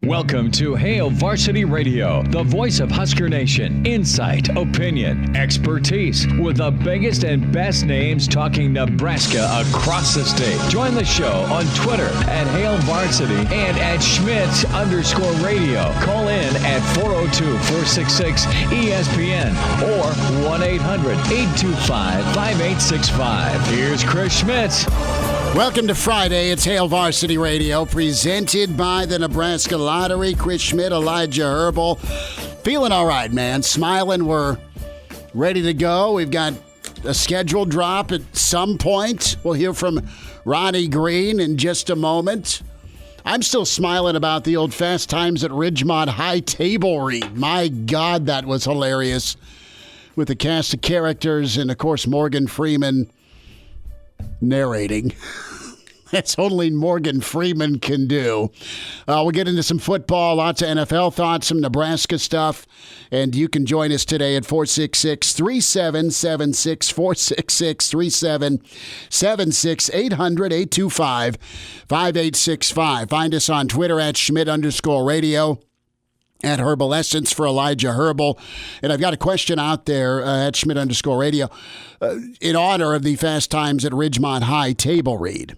Welcome to Hail Varsity Radio, the voice of Husker Nation. Insight, opinion, expertise, with the biggest and best names talking Nebraska across the state. Join the show on Twitter at Hail Varsity and at Schmidt_radio. Call in at 402-466-ESPN or 1-800-825-5865. Here's Chris Schmidt. Welcome to Friday. It's Hail Varsity Radio, presented by the Nebraska Lottery. Chris Schmidt, Elijah Herbal. Feeling all right, man. Smiling. We're ready to go. We've got a scheduled drop at some point. We'll hear from Ronnie Green in just a moment. I'm still smiling about the old Fast Times at Ridgemont High table read. My God, that was hilarious. With the cast of characters and, of course, Morgan Freeman narrating. That's only Morgan Freeman can do. We'll get into some football, lots of NFL thoughts, some Nebraska stuff, and you can join us today at 466-3776, 466-3776, 800-825-5865. Find us on Twitter at Schmidt_radio. At Herbal Essence for Elijah Herbal. And I've got a question out there at Schmidt_radio in honor of the Fast Times at Ridgemont High table read,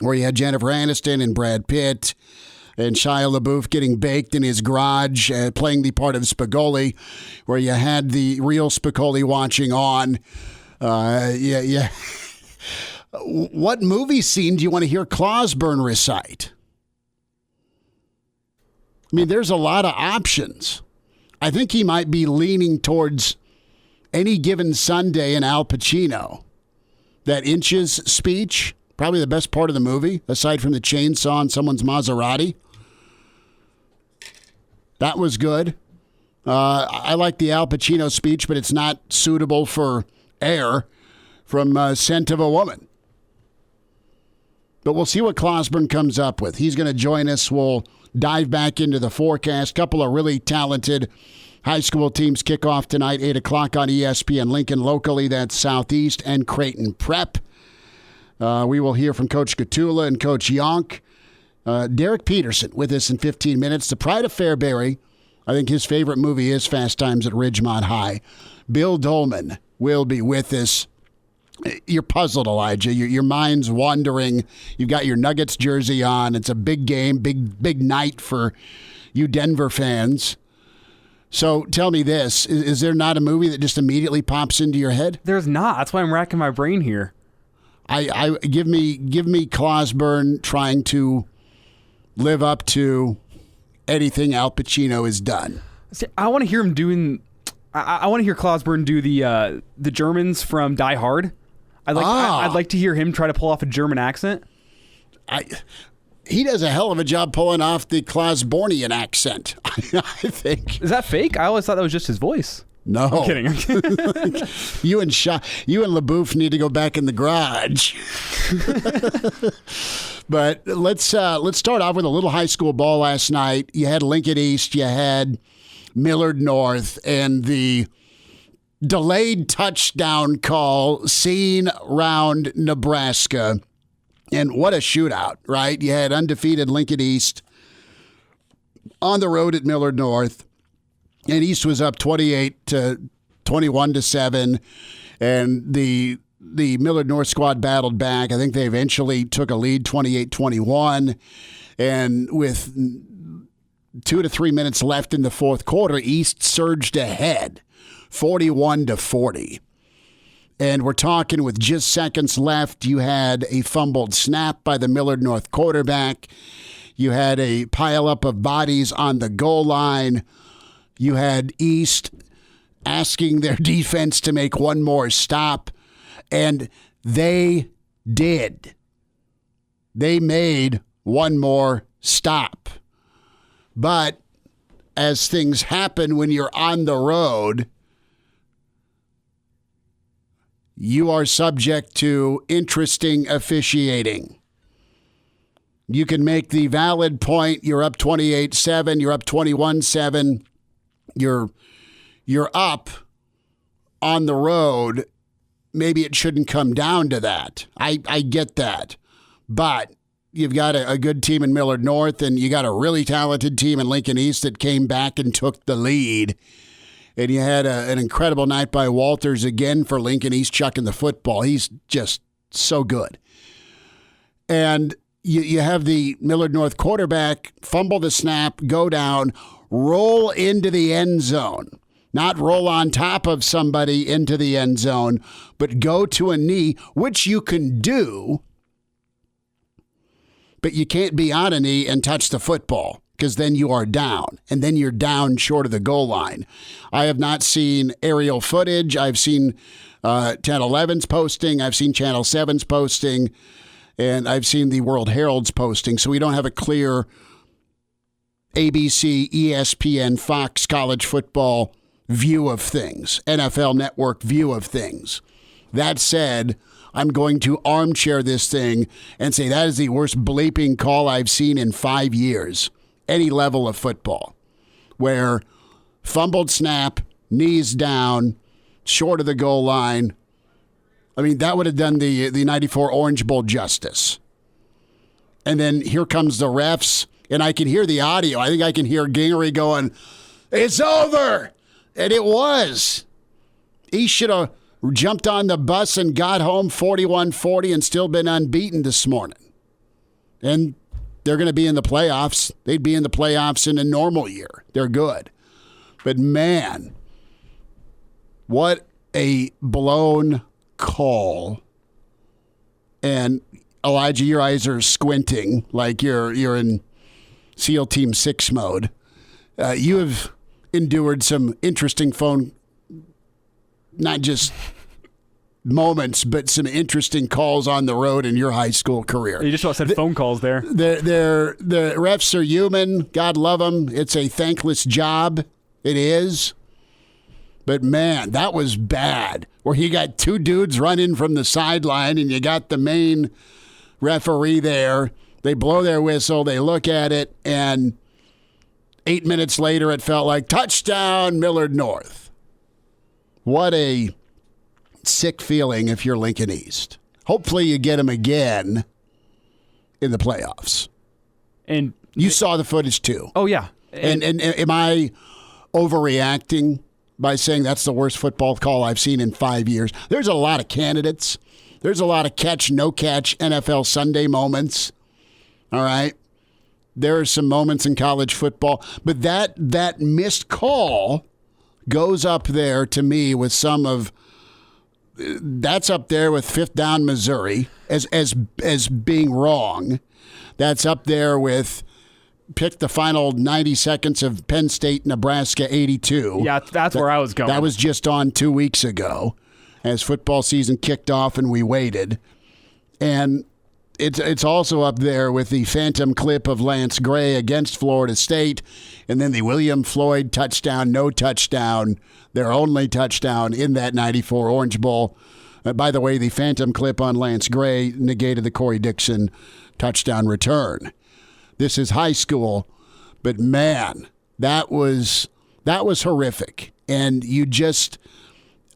where you had Jennifer Aniston and Brad Pitt and Shia LaBeouf getting baked in his garage, playing the part of Spicoli, where you had the real Spicoli watching on. What movie scene do you want to hear Clausburn recite? I mean, there's a lot of options. I think he might be leaning towards Any Given Sunday in Al Pacino. That Inches speech, probably the best part of the movie, aside from the chainsaw in someone's Maserati. That was good. I like the Al Pacino speech, but it's not suitable for air from Scent of a Woman. But we'll see what Clausburn comes up with. He's going to join us. We'll dive back into the forecast. Couple of really talented high school teams kick off tonight, 8 o'clock on ESPN. Lincoln locally, that's Southeast and Creighton Prep. We will hear from Coach Gatula and Coach Yonk. Derek Peterson with us in 15 minutes. The Pride of Fairbury. I think his favorite movie is Fast Times at Ridgemont High. Bill Dolman will be with us. You're puzzled, Elijah. Your mind's wandering. You've got your Nuggets jersey on. It's a big game, big night for you Denver fans. So tell me this. Is there not a movie that just immediately pops into your head? There's not. That's why I'm racking my brain here. I give me Clausburn trying to live up to anything Al Pacino has done. See, I want to hear him doing. I want to hear Clausburn do the Germans from Die Hard. I'd like to hear him try to pull off a German accent. He does a hell of a job pulling off the Clausbornian accent, I think. Is that fake? I always thought that was just his voice. No. I'm kidding. You and LaBeouf need to go back in the garage. But let's start off with a little high school ball last night. You had Lincoln East, you had Millard North, and the delayed touchdown call seen round Nebraska. And what a shootout, right? You had undefeated Lincoln East on the road at Millard North. And East was up 28-21-7. And the Millard North squad battled back. I think they eventually took a lead 28-21. And with 2 to 3 minutes left in the fourth quarter, East surged ahead 41-40. And we're talking with just seconds left. You had a fumbled snap by the Millard North quarterback. You had a pileup of bodies on the goal line. You had East asking their defense to make one more stop. And they did. They made one more stop. But as things happen when you're on the road, you are subject to interesting officiating. You can make the valid point. You're up 28-7. You're up 21-7. You're up on the road. Maybe it shouldn't come down to that. I get that. But you've got a good team in Millard North, and you got a really talented team in Lincoln East that came back and took the lead. And you had an incredible night by Walters again for Lincoln East chucking the football. He's just so good. And you have the Millard North quarterback fumble the snap, go down, roll into the end zone. Not roll on top of somebody into the end zone, but go to a knee, which you can do, but you can't be on a knee and touch the football because then you are down, and then you're down short of the goal line. I have not seen aerial footage. I've seen Channel 11's posting. I've seen Channel 7's posting, and I've seen the World Herald's posting, so we don't have a clear ABC, ESPN, Fox college football view of things, NFL Network view of things. That said, I'm going to armchair this thing and say that is the worst bleeping call I've seen in 5 years, any level of football, where fumbled snap, knees down, short of the goal line. I mean, that would have done the 94 Orange Bowl justice. And then here comes the refs, and I can hear the audio. I think I can hear Gingery going, "It's over!" And it was. He should have jumped on the bus and got home 41-40 and still been unbeaten this morning. And they're going to be in the playoffs. They'd be in the playoffs in a normal year. They're good. But, man, what a blown call. And, Elijah, your eyes are squinting like you're in SEAL Team 6 mode. You have endured some interesting not just moments, but some interesting calls on the road in your high school career. You just about said phone calls there. The refs are human. God love them. It's a thankless job. It is. But, man, that was bad. Where you got two dudes running from the sideline and you got the main referee there. They blow their whistle. They look at it, and 8 minutes later, it felt like touchdown, Millard North. What a sick feeling if you're Lincoln East. Hopefully you get them again in the playoffs. And you saw the footage too. Oh, yeah. And am I overreacting by saying that's the worst football call I've seen in 5 years? There's a lot of candidates. There's a lot of catch, no catch, NFL Sunday moments. All right? There are some moments in college football, but that missed call goes up there to me with some of that's up there with fifth down Missouri as being wrong. That's up there with pick the final 90 seconds of Penn State, Nebraska 82. Yeah, that's where I was going. That was just on 2 weeks ago as football season kicked off and we waited. And it's also up there with the phantom clip of Lance Gray against Florida State, and then the William Floyd touchdown, no touchdown, their only touchdown in that 94 Orange Bowl. By the way, the phantom clip on Lance Gray negated the Corey Dixon touchdown return. This is high school, but man, that was horrific. And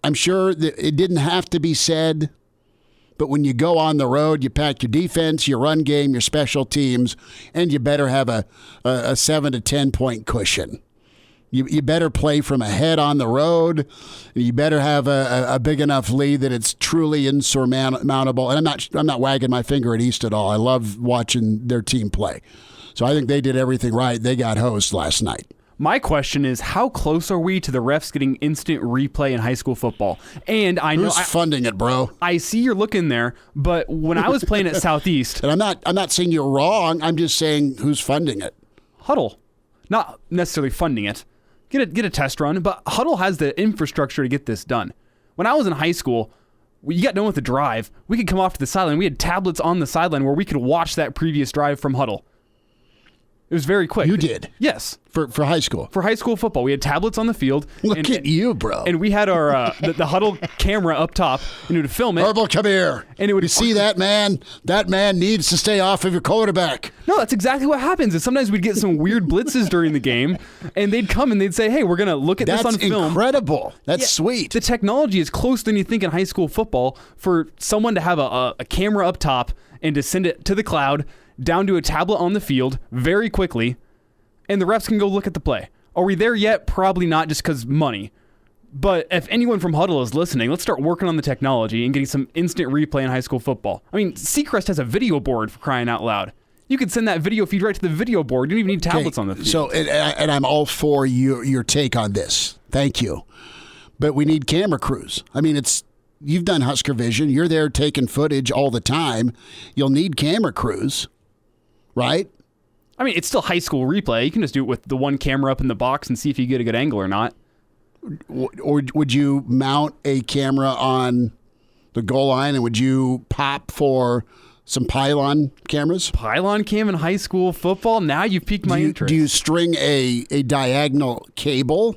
I'm sure that it didn't have to be said. But when you go on the road, you pack your defense, your run game, your special teams, and you better have a 7 to 10 point cushion. You better play from ahead on the road. You better have a big enough lead that it's truly insurmountable. And I'm not wagging my finger at East at all. I love watching their team play. So I think they did everything right. They got hosed last night. My question is, how close are we to the refs getting instant replay in high school football? And I know who's funding it, bro. I see you're looking there, but when I was playing at Southeast, and I'm not saying you're wrong. I'm just saying who's funding it. Huddle, not necessarily funding it. Get a test run, but Huddle has the infrastructure to get this done. When I was in high school, you got done with the drive. We could come off to the sideline. We had tablets on the sideline where we could watch that previous drive from Huddle. It was very quick. You did? Yes. For high school? For high school football. We had tablets on the field. Look at you, bro. And we had our the Huddle camera up top, and it would film it. Herbal, come here. And it would. You see that man? That man needs to stay off of your quarterback. No, that's exactly what happens. Is sometimes we'd get some weird blitzes during the game, and they'd come and they'd say, hey, we're going to look at this on film. That's incredible. That's sweet. The technology is closer than you think in high school football for someone to have a camera up top and to send it to the cloud down to a tablet on the field very quickly, and the refs can go look at the play. Are we there yet? Probably not, just because money. But if anyone from Huddle is listening, let's start working on the technology and getting some instant replay in high school football. I mean, Seacrest has a video board, for crying out loud. You could send that video feed right to the video board. You don't even need tablets on the field. So, and I'm all for your take on this. Thank you. But we need camera crews. I mean, you've done Husker Vision. You're there taking footage all the time. You'll need camera crews, right? I mean, it's still high school replay. You can just do it with the one camera up in the box and see if you get a good angle or not. Or would you mount a camera on the goal line, and would you pop for some pylon cameras? Pylon cam in high school football? Now you've piqued my interest. Do you string a diagonal cable?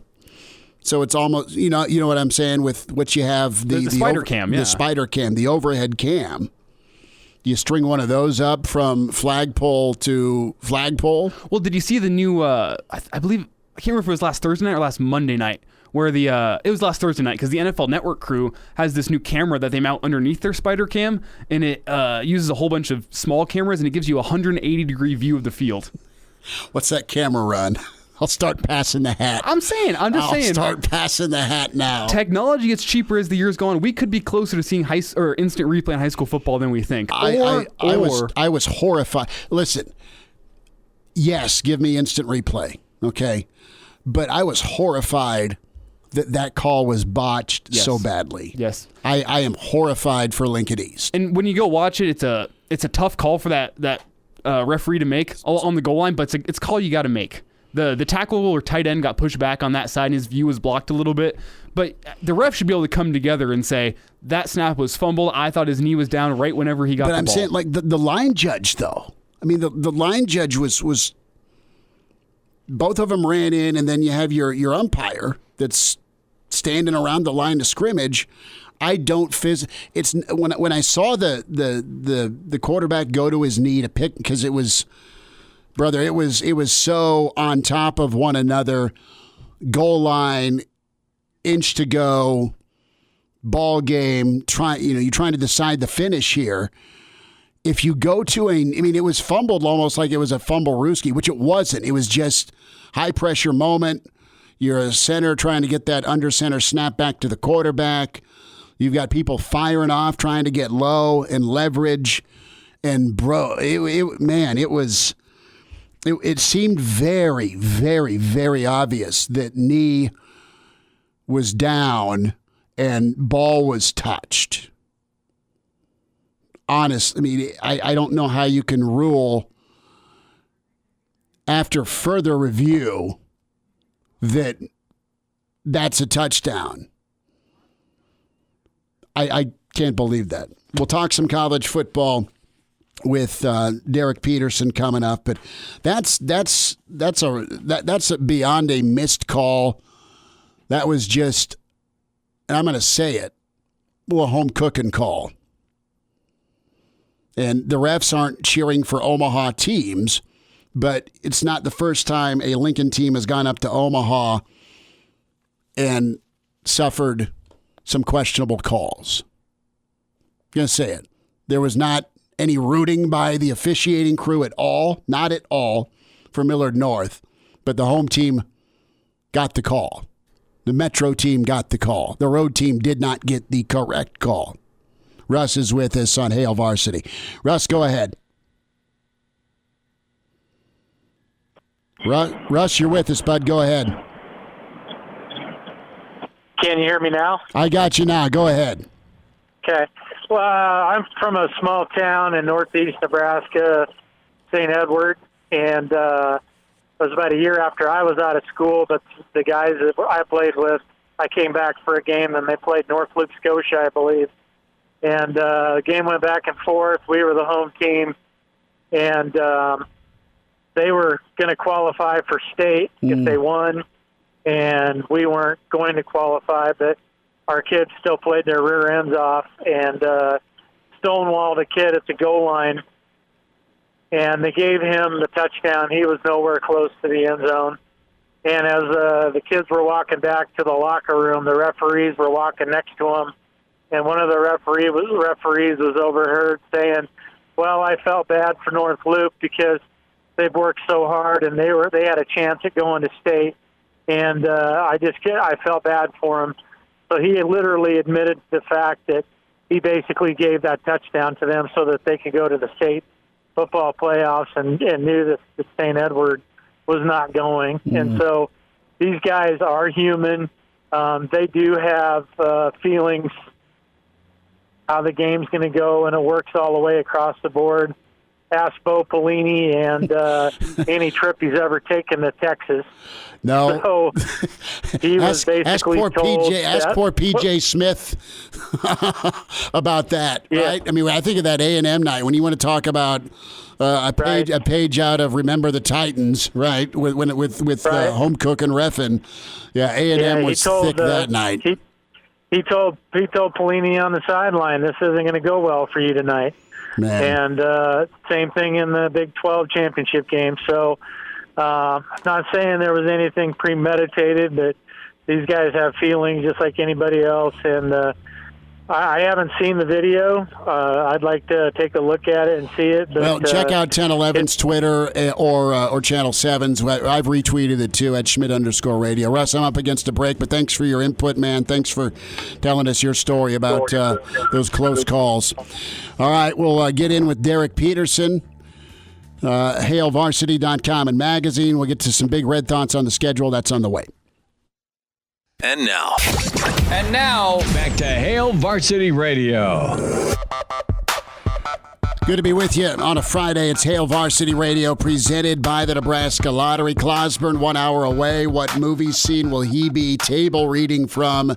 So it's almost, you know what I'm saying, with what you have, the spider cam, yeah. The spider cam, the overhead cam. Do you string one of those up from flagpole to flagpole? Well, did you see the new, I believe, I can't remember if it was last Thursday night or last Monday night, where it was last Thursday night, because the NFL Network crew has this new camera that they mount underneath their spider cam, and it uses a whole bunch of small cameras, and it gives you a 180-degree view of the field. What's that camera run? I'll start passing the hat. I'm just saying. I'll start passing the hat now. Technology gets cheaper as the years go on. We could be closer to seeing instant replay in high school football than we think. I was horrified. Listen, yes, give me instant replay, okay? But I was horrified that call was botched so badly. Yes. I am horrified for Lincoln East. And when you go watch it, it's a tough call for that referee to make on the goal line, but it's a call you got to make. The tackle or tight end got pushed back on that side, and his view was blocked a little bit. But the ref should be able to come together and say, that snap was fumbled. I thought his knee was down right whenever he got the ball. But I'm saying, like, the line judge, though. I mean, the line judge was both of them ran in, and then you have your umpire that's standing around the line of scrimmage. I don't it's when I saw the quarterback go to his knee to pick, because it was, brother, it was so on top of one another. Goal line, inch to go, ball game. You're trying to decide the finish here. If you go to it was fumbled almost like it was a fumble-rooski, which it wasn't. It was just high pressure moment. You're a center trying to get that under center snap back to the quarterback. You've got people firing off, trying to get low and leverage. And it seemed very, very, very obvious that knee was down and ball was touched. Honest, I mean, I don't know how you can rule after further review that that's a touchdown. I can't believe that. We'll talk some college football with Derek Peterson coming up, but that's beyond a missed call. That was just, and I'm going to say it, a home cooking call. And the refs aren't cheering for Omaha teams, but it's not the first time a Lincoln team has gone up to Omaha and suffered some questionable calls. I'm going to say it. There was not any rooting by the officiating crew at all, not at all, for Millard North, but the home team got the call. The Metro team got the call. The road team did not get the correct call. Russ is with us on Hail Varsity. Russ, go ahead. Russ, you're with us, bud. Go ahead. Can you hear me now? I got you now. Go ahead. Okay. Well, I'm from a small town in northeast Nebraska, St. Edward, and it was about a year after I was out of school, but the guys that I played with, I came back for a game, and they played North Loop, Scotia, I believe. And the game went back and forth. We were the home team, and they were going to qualify for state if they won, and we weren't going to qualify, but our kids still played their rear ends off and stonewalled a kid at the goal line, and they gave him the touchdown. He was nowhere close to the end zone. And as the kids were walking back to the locker room, the referees were walking next to him, and one of the referees was overheard saying, Well, I felt bad for North Loop because they've worked so hard, and they had a chance at going to state, and I felt bad for him. So he literally admitted the fact that he basically gave that touchdown to them so that they could go to the state football playoffs, and knew that St. Edward was not going. Mm-hmm. And so these guys are human. They do have feelings how the game's going to go, and it works all the way across the board. Ask Bo Pelini and any trip he's ever taken to Texas. No. So he was basically told ask poor PJ Smith about that, right? I mean, I think of that A&M night when you want to talk about a page out of Remember the Titans, right? With home cook and reffing. Yeah, A&M was thick that night. He told Pelini on the sideline, "This isn't going to go well for you tonight." Man. And same thing in the Big 12 championship game. So not saying there was anything premeditated, but these guys have feelings just like anybody else. And I haven't seen the video. I'd like to take a look at it and see it. But, well, check out 1011's Twitter or Channel 7's. I've retweeted it too at Schmidt_radio. Russ, I'm up against a break, but thanks for your input, man. Thanks for telling us your story about those close calls. All right, we'll get in with Derek Peterson. HailVarsity.com and magazine. We'll get to some big Red thoughts on the schedule. That's on the way. And now, back to Hail Varsity Radio. Good to be with you on a Friday. It's Hail Varsity Radio, presented by the Nebraska Lottery. Clausburn, 1 hour away. What movie scene will he be table reading from?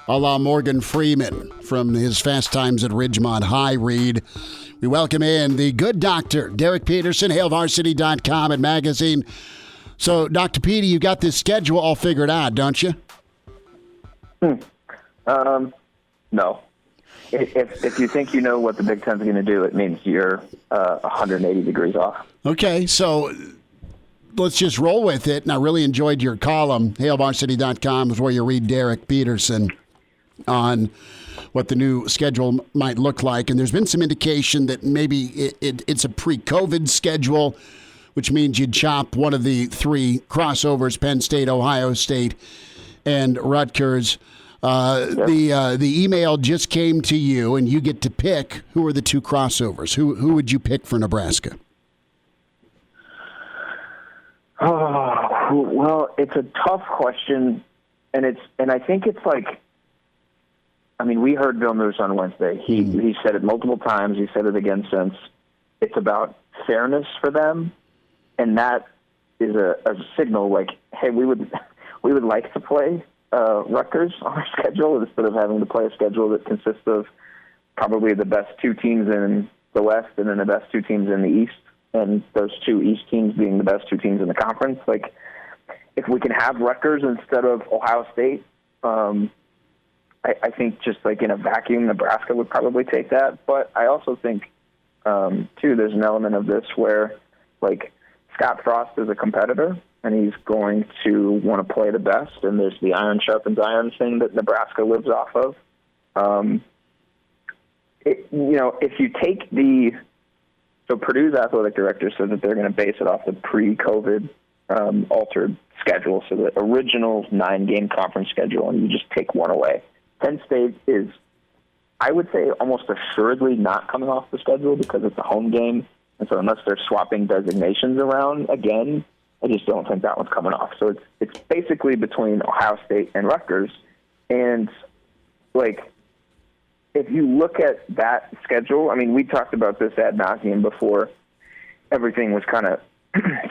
A la Morgan Freeman from his Fast Times at Ridgemont High read. We welcome in the good doctor, Derek Peterson, HailVarsity.com and magazine. So, Dr. Petey, you got this schedule all figured out, don't you? No. If you think you know what the Big Ten's going to do, it means you're 180 degrees off. Okay, so let's just roll with it. And I really enjoyed your column. HailVarsity.com is where you read Derek Peterson on what the new schedule might look like. And there's been some indication that maybe it's a pre-COVID schedule, which means you'd chop one of the three crossovers, Penn State, Ohio State, and Rutgers. The email just came to you, and you get to pick who are the two crossovers. Who would you pick for Nebraska? Oh, well, it's a tough question, and I think it's like, I mean, we heard Bill Moose on Wednesday. He said it multiple times. He said it again since. It's about fairness for them, and that is a signal like, hey, we would like to play Rutgers on our schedule instead of having to play a schedule that consists of probably the best two teams in the West and then the best two teams in the East, and those two East teams being the best two teams in the conference. Like, if we can have Rutgers instead of Ohio State, I think just like in a vacuum, Nebraska would probably take that. But I also think, too, there's an element of this where, like, Scott Frost is a competitor, and he's going to want to play the best, and there's the iron sharpens iron thing that Nebraska lives off of. If you take so Purdue's athletic director said that they're going to base it off the pre-COVID altered schedule, so the original 9-game conference schedule, and you just take one away. Penn State is, I would say, almost assuredly not coming off the schedule because it's a home game, and so unless they're swapping designations around again, I just don't think that one's coming off. So it's basically between Ohio State and Rutgers. And, like, if you look at that schedule, I mean, we talked about this ad nauseum before everything was kind of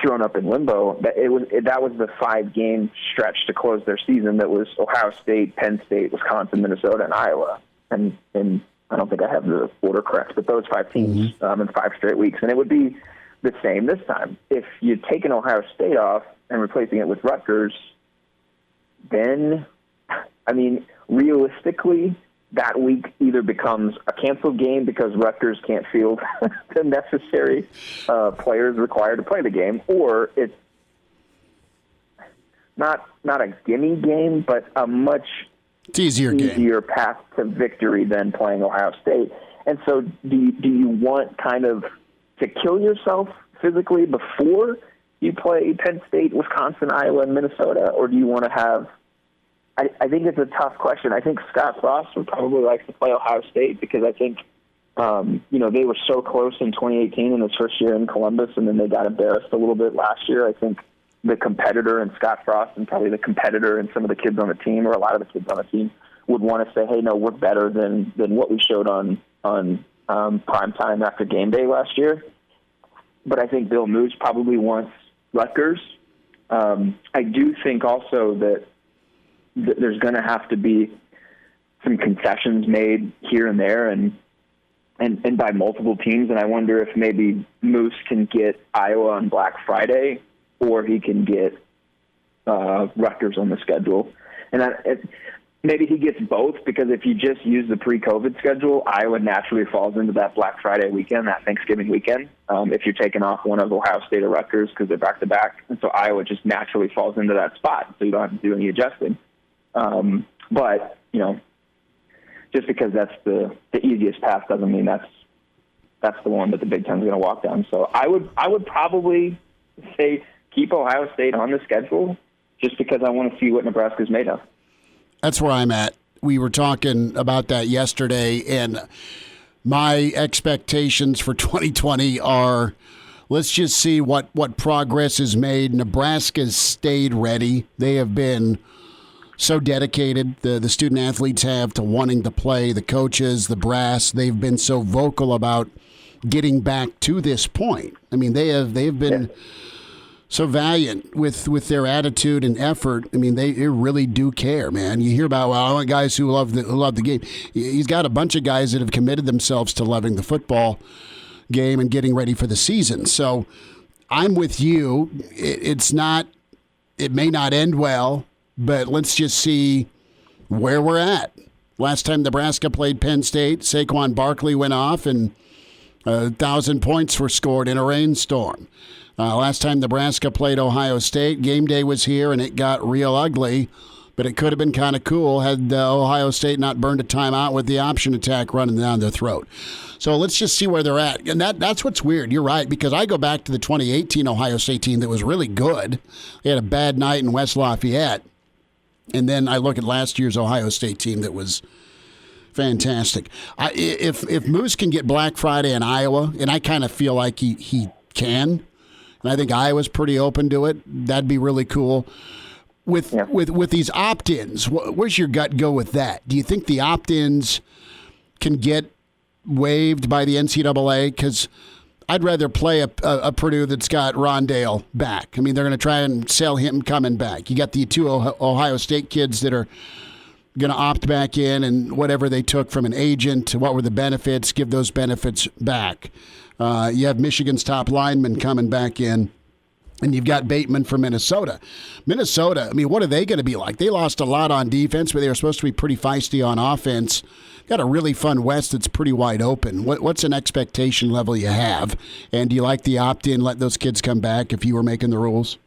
thrown up in limbo. That was the 5-game stretch to close their season that was Ohio State, Penn State, Wisconsin, Minnesota, and Iowa. And I don't think I have the order correct, but those 5 teams in 5 straight weeks. And it would be the same this time. If you'd taken Ohio State off and replacing it with Rutgers, then, I mean, realistically, that week either becomes a canceled game because Rutgers can't field the necessary players required to play the game, or it's not a gimme game, but a much easier path to victory than playing Ohio State. And so do you want kind of to kill yourself physically before you play Penn State, Wisconsin, Iowa, and Minnesota, or do you want to have – I think it's a tough question. I think Scott Frost would probably like to play Ohio State because I think, they were so close in 2018 in his first year in Columbus, and then they got embarrassed a little bit last year. I think the competitor in Scott Frost and probably the competitor in some of the kids on the team, or a lot of the kids on the team, would want to say, hey, no, we're better than what we showed on prime time after game day last year. But I think Bill Moos probably wants Rutgers. I do think also that there's going to have to be some concessions made here and there and by multiple teams. And I wonder if maybe Moose can get Iowa on Black Friday, or he can get Rutgers on the schedule. And maybe he gets both, because if you just use the pre-COVID schedule, Iowa naturally falls into that Black Friday weekend, that Thanksgiving weekend, if you're taking off one of Ohio State or Rutgers because they're back-to-back. And so Iowa just naturally falls into that spot, so you don't have to do any adjusting. But, just because that's the easiest path doesn't mean that's the one that the Big Ten's going to walk down. So I would probably say keep Ohio State on the schedule just because I want to see what Nebraska's made of. That's where I'm at. We were talking about that yesterday, and my expectations for 2020 are, let's just see what progress is made. Nebraska's stayed ready. They have been so dedicated, the student athletes have, to wanting to play. The coaches, the brass, they've been so vocal about getting back to this point. I mean, they've been so valiant with their attitude and effort. I mean, they really do care, man. You hear about, I want guys who love the game. He's got a bunch of guys that have committed themselves to loving the football game and getting ready for the season. So I'm with you. It may not end well, but let's just see where we're at. Last time Nebraska played Penn State, Saquon Barkley went off and 1,000 points were scored in a rainstorm. Last time Nebraska played Ohio State, game day was here and it got real ugly, but it could have been kind of cool had Ohio State not burned a timeout with the option attack running down their throat. So let's just see where they're at. And that's what's weird. You're right, because I go back to the 2018 Ohio State team that was really good. They had a bad night in West Lafayette. And then I look at last year's Ohio State team that was fantastic. If Moose can get Black Friday in Iowa, and I kind of feel like he can, and I think Iowa's pretty open to it, that'd be really cool. With these opt-ins, where's your gut go with that? Do you think the opt-ins can get waived by the NCAA? Because I'd rather play a Purdue that's got Rondale back. I mean, they're going to try and sell him coming back. You got the two Ohio State kids that are going to opt back in, and whatever they took from an agent, what were the benefits, give those benefits back. You have Michigan's top lineman coming back in, and you've got Bateman from Minnesota. Minnesota, I mean, what are they going to be like? They lost a lot on defense, but they were supposed to be pretty feisty on offense. Got a really fun West that's pretty wide open. What's an expectation level you have? And do you like the opt-in, let those kids come back if you were making the rules?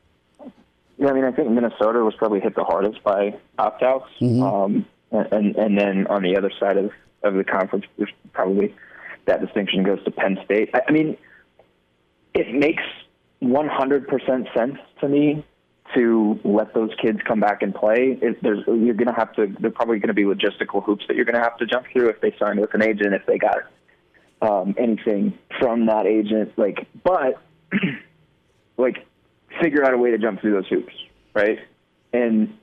Yeah, I mean, I think Minnesota was probably hit the hardest by opt-outs. Mm-hmm. And then on the other side of the conference, there's probably that distinction goes to Penn State. I mean, it makes 100% sense to me to let those kids come back and play. There's probably going to be logistical hoops that you're going to have to jump through if they sign with an agent, if they got anything from that agent. But figure out a way to jump through those hoops, right? And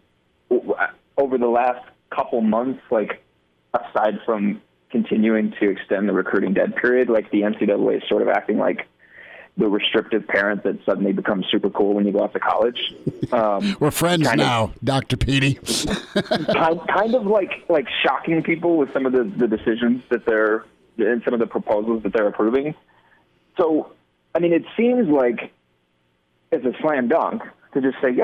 over the last couple months, aside from continuing to extend the recruiting dead period, the NCAA is sort of acting like the restrictive parent that suddenly becomes super cool when you go off to college. We're friends now, Dr. Petey. kind of like shocking people with some of the decisions that and some of the proposals that they're approving. So, I mean, it seems like it's a slam dunk to just say,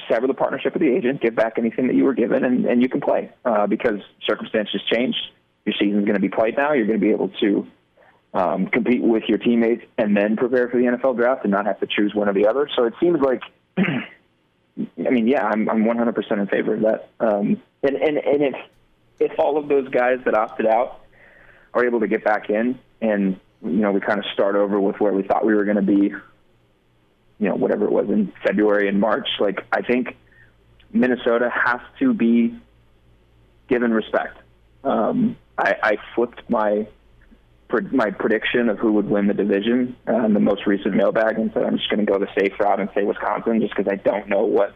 sever the partnership with the agent, give back anything that you were given, and you can play because circumstances changed. Your season's going to be played now. You're going to be able to compete with your teammates and then prepare for the NFL draft and not have to choose one or the other. So it seems like, I'm 100% in favor of that. And if if all of those guys that opted out are able to get back in, and we kind of start over with where we thought we were going to be, whatever it was in February and March, like, I think Minnesota has to be given respect. I flipped my prediction of who would win the division in the most recent mailbag and said I'm just going to go the safe route and say Wisconsin, just because I don't know what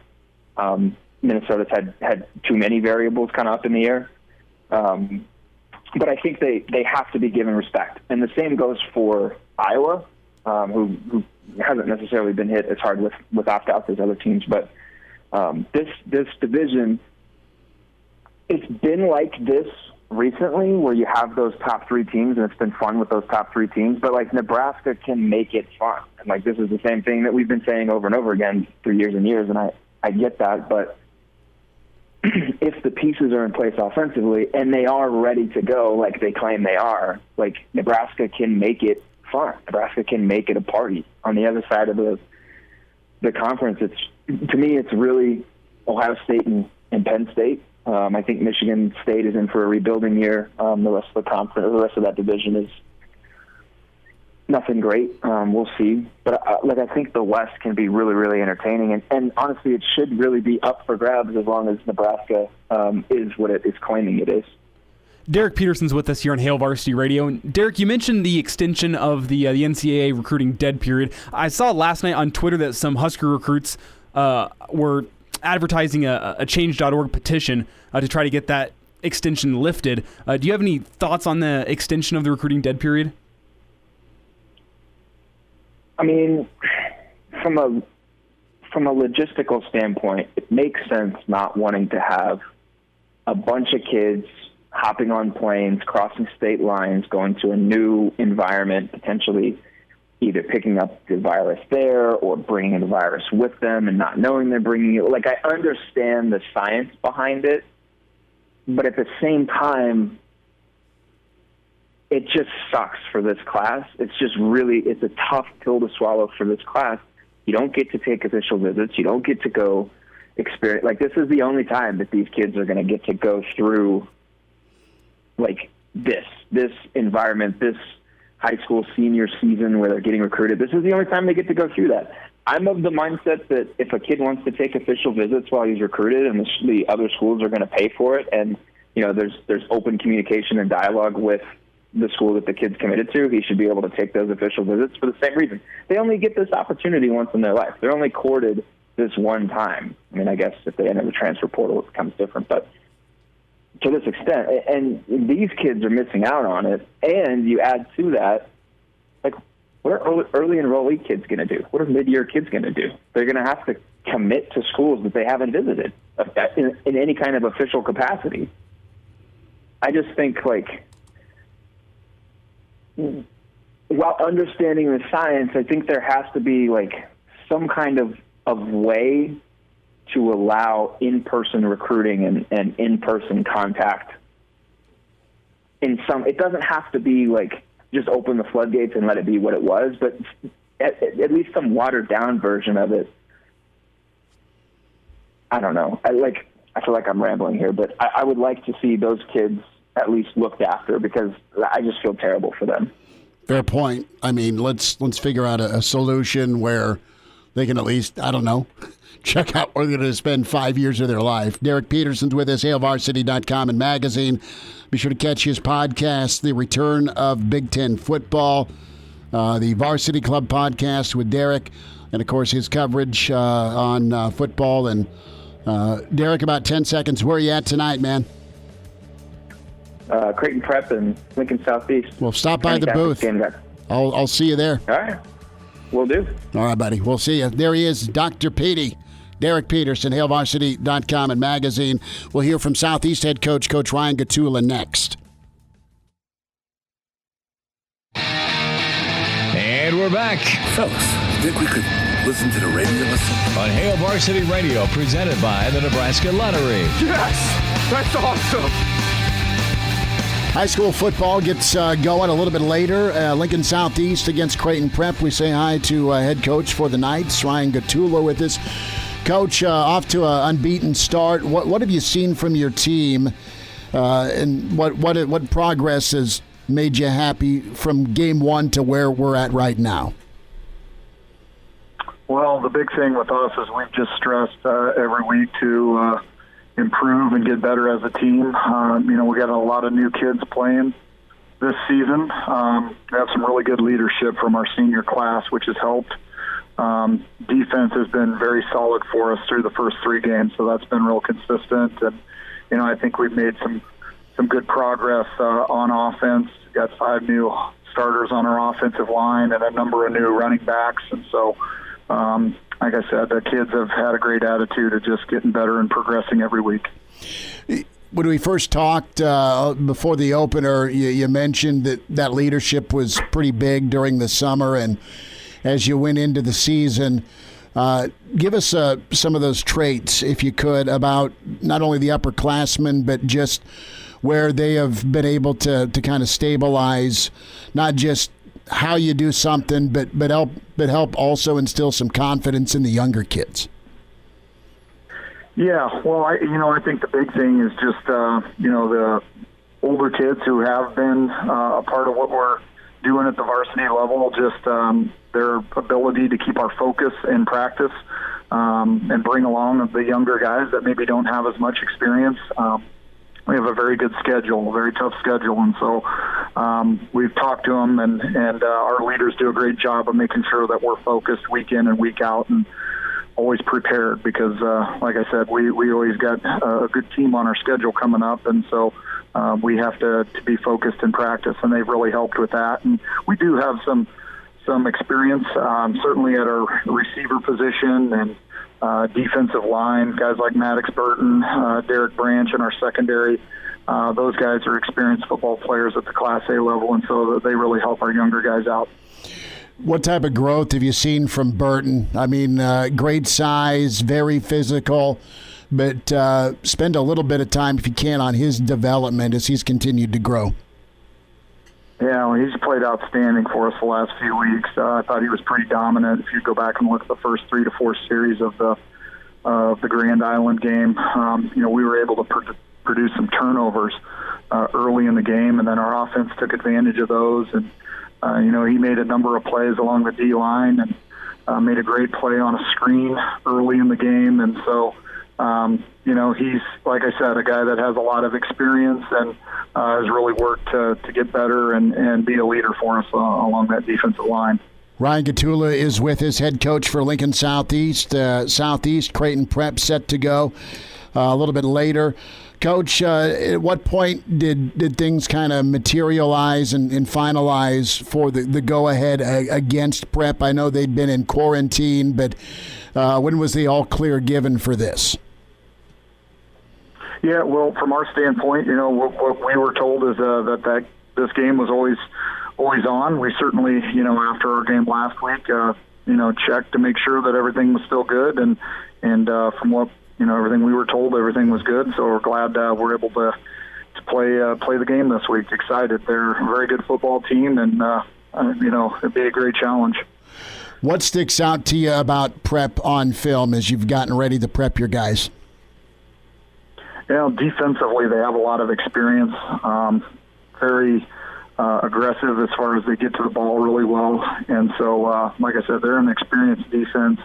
Minnesota's had too many variables kind of up in the air. But I think they have to be given respect. And the same goes for Iowa, who hasn't necessarily been hit as hard with opt-outs as other teams. But this division, it's been like this recently where you have those top three teams, and it's been fun with those top three teams. But, like, Nebraska can make it fun. And, like, this is the same thing that we've been saying over and over again for years and years, and I get that. But if the pieces are in place offensively and they are ready to go like they claim they are, like, Nebraska can make it fun. Nebraska can make it a party. On the other side of the conference, to me, it's really Ohio State and Penn State. I think Michigan State is in for a rebuilding year. The rest of the conference, the rest of that division is nothing great. We'll see. But I think the West can be really, really entertaining. And honestly, it should really be up for grabs as long as Nebraska is what it is claiming it is. Derek Peterson's with us here on Hail Varsity Radio. And Derek, you mentioned the extension of the NCAA recruiting dead period. I saw last night on Twitter that some Husker recruits were advertising a change.org petition to try to get that extension lifted. Do you have any thoughts on the extension of the recruiting dead period? I mean, from a logistical standpoint, it makes sense not wanting to have a bunch of kids hopping on planes, crossing state lines, going to a new environment, potentially either picking up the virus there or bringing the virus with them and not knowing they're bringing it. Like, I understand the science behind it, but at the same time, it just sucks for this class. It's a tough pill to swallow for this class. You don't get to take official visits. You don't get to go experience. Like, this is the only time that these kids are going to get to go through, like, this environment, this high school senior season where they're getting recruited. This is the only time they get to go through that. I'm of the mindset that if a kid wants to take official visits while he's recruited and the other schools are going to pay for it, and there's open communication and dialogue with the school that the kid's committed to, he should be able to take those official visits for the same reason. They only get this opportunity once in their life. They're only courted this one time. I mean, I guess if they enter the transfer portal, it becomes different, but to this extent, and these kids are missing out on it. And you add to that, like, what are early enrollee kids going to do? What are mid-year kids going to do? They're going to have to commit to schools that they haven't visited in any kind of official capacity. I just think, like, while understanding the science, I think there has to be, like, some kind of way to allow in-person recruiting and in-person contact. It doesn't have to be like just open the floodgates and let it be what it was, but at least some watered down version of it. I don't know. I feel like I'm rambling here, but I would like to see those kids at least looked after, because I just feel terrible for them. Fair point. I mean, let's figure out a solution where they can at least, I don't know, check out where they're going to spend 5 years of their life. Derek Peterson's with us, HailVarsity.com and magazine. Be sure to catch his podcast, The Return of Big Ten Football, the Varsity Club podcast with Derek, and, of course, his coverage on football. And, Derek, about 10 seconds. Where are you at tonight, man? Creighton Prep in Lincoln Southeast. Well, stop by the booth. I'll see you there. All right. Will do. All right, buddy. We'll see you. There he is, Dr. Petey. Derek Peterson, HailVarsity.com and magazine. We'll hear from Southeast head coach, Coach Ryan Gatula, next. And we're back Fellas, think we could listen to the radio lesson? on Hail Varsity Radio, presented by the Nebraska Lottery. Yes! That's awesome! High school football gets going a little bit later. Lincoln Southeast against Creighton Prep. We say hi to head coach for the Knights, Ryan Gatula, with us. Coach, off to an unbeaten start. What have you seen from your team And what progress has made you happy from game one to where we're at right now? Well, the big thing with us is we've just stressed every week to improve and get better as a team. We got a lot of new kids playing this season. We have some really good leadership from our senior class, which has helped. Defense has been very solid for us through the first 3 games, so that's been real consistent. And, I think we've made some good progress on offense. Got 5 new starters on our offensive line and a number of new running backs. And so, like I said, the kids have had a great attitude of just getting better and progressing every week. When we first talked before the opener, you mentioned that leadership was pretty big during the summer, and as you went into the season, give us some of those traits, if you could, about not only the upperclassmen, but just where they have been able to kind of stabilize, not just how you do something, but help also instill some confidence in the younger kids. Yeah, well, I think the big thing is just the older kids who have been a part of what we're doing at the varsity level, just their ability to keep our focus in practice and bring along the younger guys that maybe don't have as much experience. We have a very good schedule, a very tough schedule, and so we've talked to them, and our leaders do a great job of making sure that we're focused week in and week out and always prepared because, like I said, we always got a good team on our schedule coming up, and so we have to be focused in practice, and they've really helped with that. And we do have some experience, certainly at our receiver position and defensive line, guys like Maddox Burton, Derek Branch in our secondary. Those guys are experienced football players at the Class A level, and so they really help our younger guys out. What type of growth have you seen from Burton? I mean, great size, very physical, but spend a little bit of time, if you can, on his development as he's continued to grow. Yeah, well, he's played outstanding for us the last few weeks. I thought he was pretty dominant. If you go back and look at the first 3 to 4 series of the Grand Island game, we were able to produce some turnovers early in the game, and then our offense took advantage of those. And he made a number of plays along the D line and made a great play on a screen early in the game. And so, he's, like I said, a guy that has a lot of experience and has really worked to get better and be a leader for us along that defensive line. Ryan Gattula is with his head coach for Lincoln Southeast. Southeast Creighton Prep set to go a little bit later. Coach, at what point did things kind of materialize and finalize for the go-ahead against Prep? I know they'd been in quarantine, but when was the all-clear given for this? Yeah, well, from our standpoint, what we were told is that this game was always on. We certainly, after our game last week, checked to make sure that everything was still good, and from what everything we were told, everything was good. So we're glad we're able to play the game this week. Excited. They're a very good football team, and it'd be a great challenge. What sticks out to you about Prep on film as you've gotten ready to prep your guys? Defensively, they have a lot of experience. Very aggressive as far as they get to the ball really well, and so, like I said, they're an experienced defense,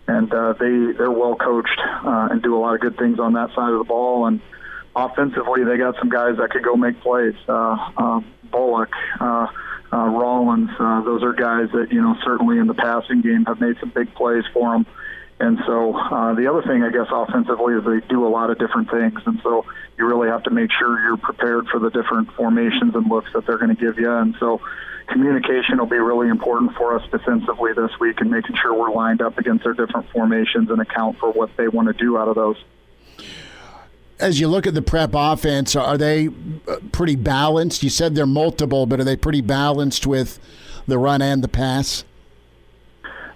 and they're well coached and do a lot of good things on that side of the ball. And offensively, they got some guys that could go make plays. Bullock, Rollins, those are guys that certainly in the passing game have made some big plays for them. And so the other thing, I guess, offensively is they do a lot of different things. And so you really have to make sure you're prepared for the different formations and looks that they're going to give you. And so communication will be really important for us defensively this week and making sure we're lined up against their different formations and account for what they want to do out of those. As you look at the Prep offense, are they pretty balanced? You said they're multiple, but are they pretty balanced with the run and the pass?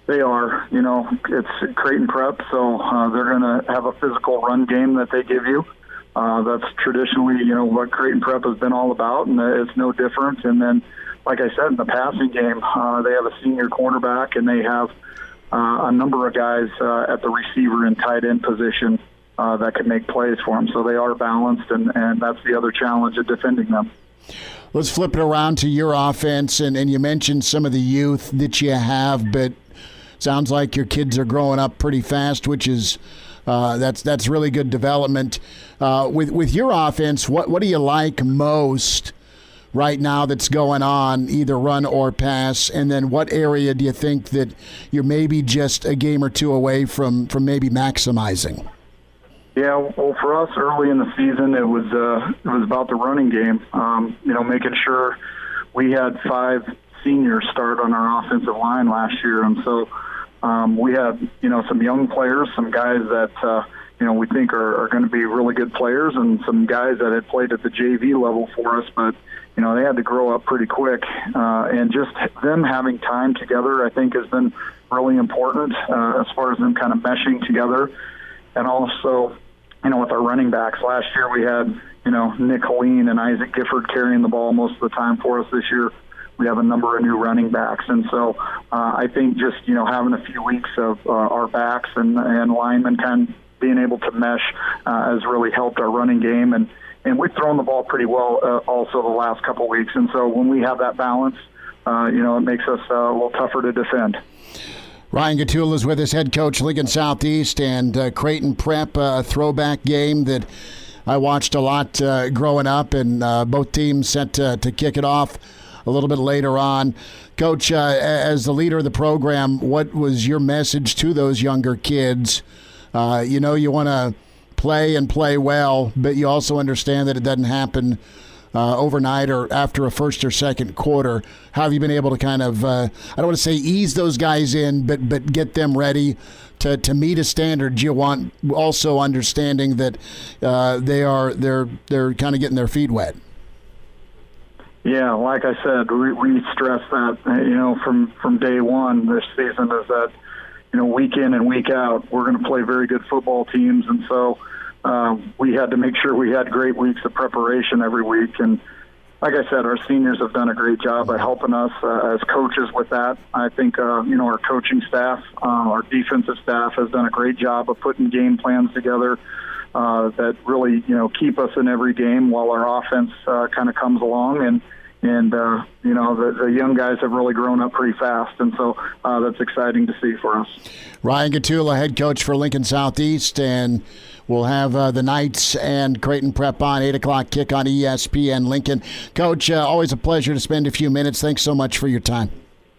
They are. It's Creighton Prep, so they're going to have a physical run game that they give you. That's traditionally, what Creighton Prep has been all about, and it's no different. And then, like I said, in the passing game, they have a senior cornerback, and they have a number of guys at the receiver and tight end position that can make plays for them. So they are balanced, and that's the other challenge of defending them. Let's flip it around to your offense, and you mentioned some of the youth that you have, but sounds like your kids are growing up pretty fast, which is that's really good development. With your offense, what do you like most right now that's going on, either run or pass? And then what area do you think that you're maybe just a game or two away from maybe maximizing? Yeah, well, for us early in the season, it was about the running game. Making sure we had 5 seniors start on our offensive line last year, and so we had some young players, some guys that we think are going to be really good players, and some guys that had played at the JV level for us, but they had to grow up pretty quick, and just them having time together, I think, has been really important as far as them kind of meshing together. And also, with our running backs, last year we had, Nick Helene and Isaac Gifford carrying the ball most of the time for us. This year we have a number of new running backs. And so I think just, having a few weeks of our backs and linemen kind of being able to mesh has really helped our running game. And we've thrown the ball pretty well also the last couple of weeks. And so when we have that balance, it makes us a little tougher to defend. Ryan Gattula is with us, head coach, Lincoln Southeast, and Creighton Prep, a throwback game that I watched a lot growing up, and both teams set to kick it off a little bit later on. Coach, as the leader of the program, what was your message to those younger kids? You want to play and play well, but you also understand that it doesn't happen overnight or after a first or second quarter. How have you been able to kind of, I don't want to say ease those guys in, but get them ready to meet a standard you want, also understanding that they're kind of getting their feet wet? Yeah, like I said, we stress that, from day one this season is that, week in and week out, we're going to play very good football teams. And so we had to make sure we had great weeks of preparation every week. And like I said, our seniors have done a great job at helping us as coaches with that. I think, our coaching staff, our defensive staff has done a great job of putting game plans together that really, keep us in every game while our offense kind of comes along. And the young guys have really grown up pretty fast, and so that's exciting to see for us. Ryan Gattula, head coach for Lincoln Southeast, and we'll have the Knights and Creighton Prep on 8 o'clock kick on ESPN Lincoln. Coach, always a pleasure to spend a few minutes. Thanks so much for your time.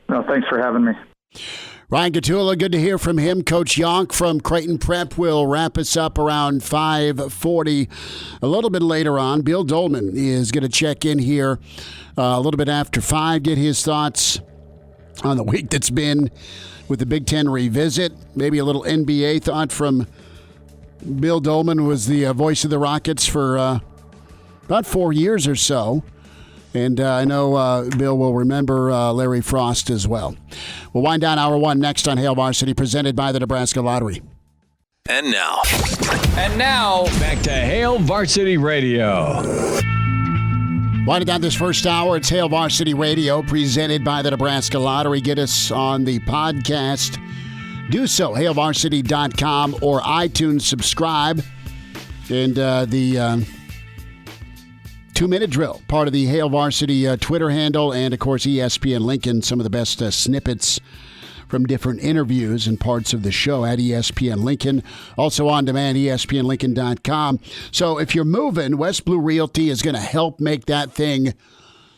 No, thanks for having me. Ryan Gattula, good to hear from him. Coach Yonk from Creighton Prep will wrap us up around 5:40. A little bit later on, Bill Dolman is going to check in here a little bit after 5, get his thoughts on the week that's been with the Big Ten revisit. Maybe a little NBA thought from Bill Dolman, who was the voice of the Rockets for about 4 years or so. And I know Bill will remember Larry Frost as well. We'll wind down hour 1 next on Hail Varsity, presented by the Nebraska Lottery. And now, back to Hail Varsity Radio. Winding down this first hour, it's Hail Varsity Radio, presented by the Nebraska Lottery. Get us on the podcast. Do so, hailvarsity.com or iTunes. Subscribe. And the 2-minute drill, part of the Hail Varsity Twitter handle, and, of course, ESPN Lincoln, some of the best snippets from different interviews and parts of the show at ESPN Lincoln. Also on demand, ESPNLincoln.com. So if you're moving, West Blue Realty is going to help make that thing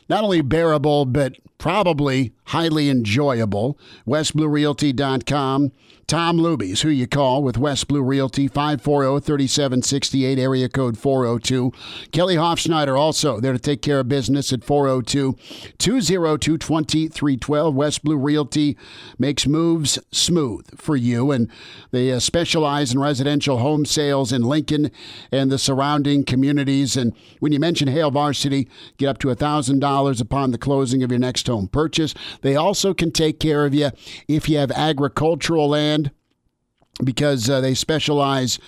not only bearable, but probably highly enjoyable. WestBlueRealty.com. Tom Luby's who you call with West Blue Realty, 540-3768, area code 402. Kelly Hofschneider also there to take care of business at 402-202-2312. West Blue Realty makes moves smooth for you, and they specialize in residential home sales in Lincoln and the surrounding communities. And when you mention Hail Varsity, get up to $1,000 upon the closing of your next home purchase. They also can take care of you if you have agricultural land because they specialize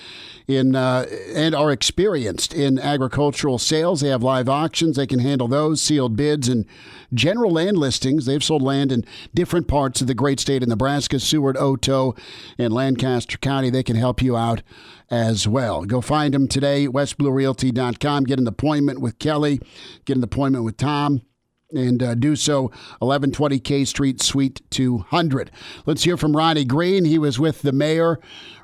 in and are experienced in agricultural sales. They have live auctions. They can handle those, sealed bids, and general land listings. They've sold land in different parts of the great state of Nebraska, Seward, Otoe, and Lancaster County. They can help you out as well. Go find them today, westbluerealty.com. Get an appointment with Kelly. Get an appointment with Tom. And do so, 1120 K Street, Suite 200. Let's hear from Ronnie Green. He was with the mayor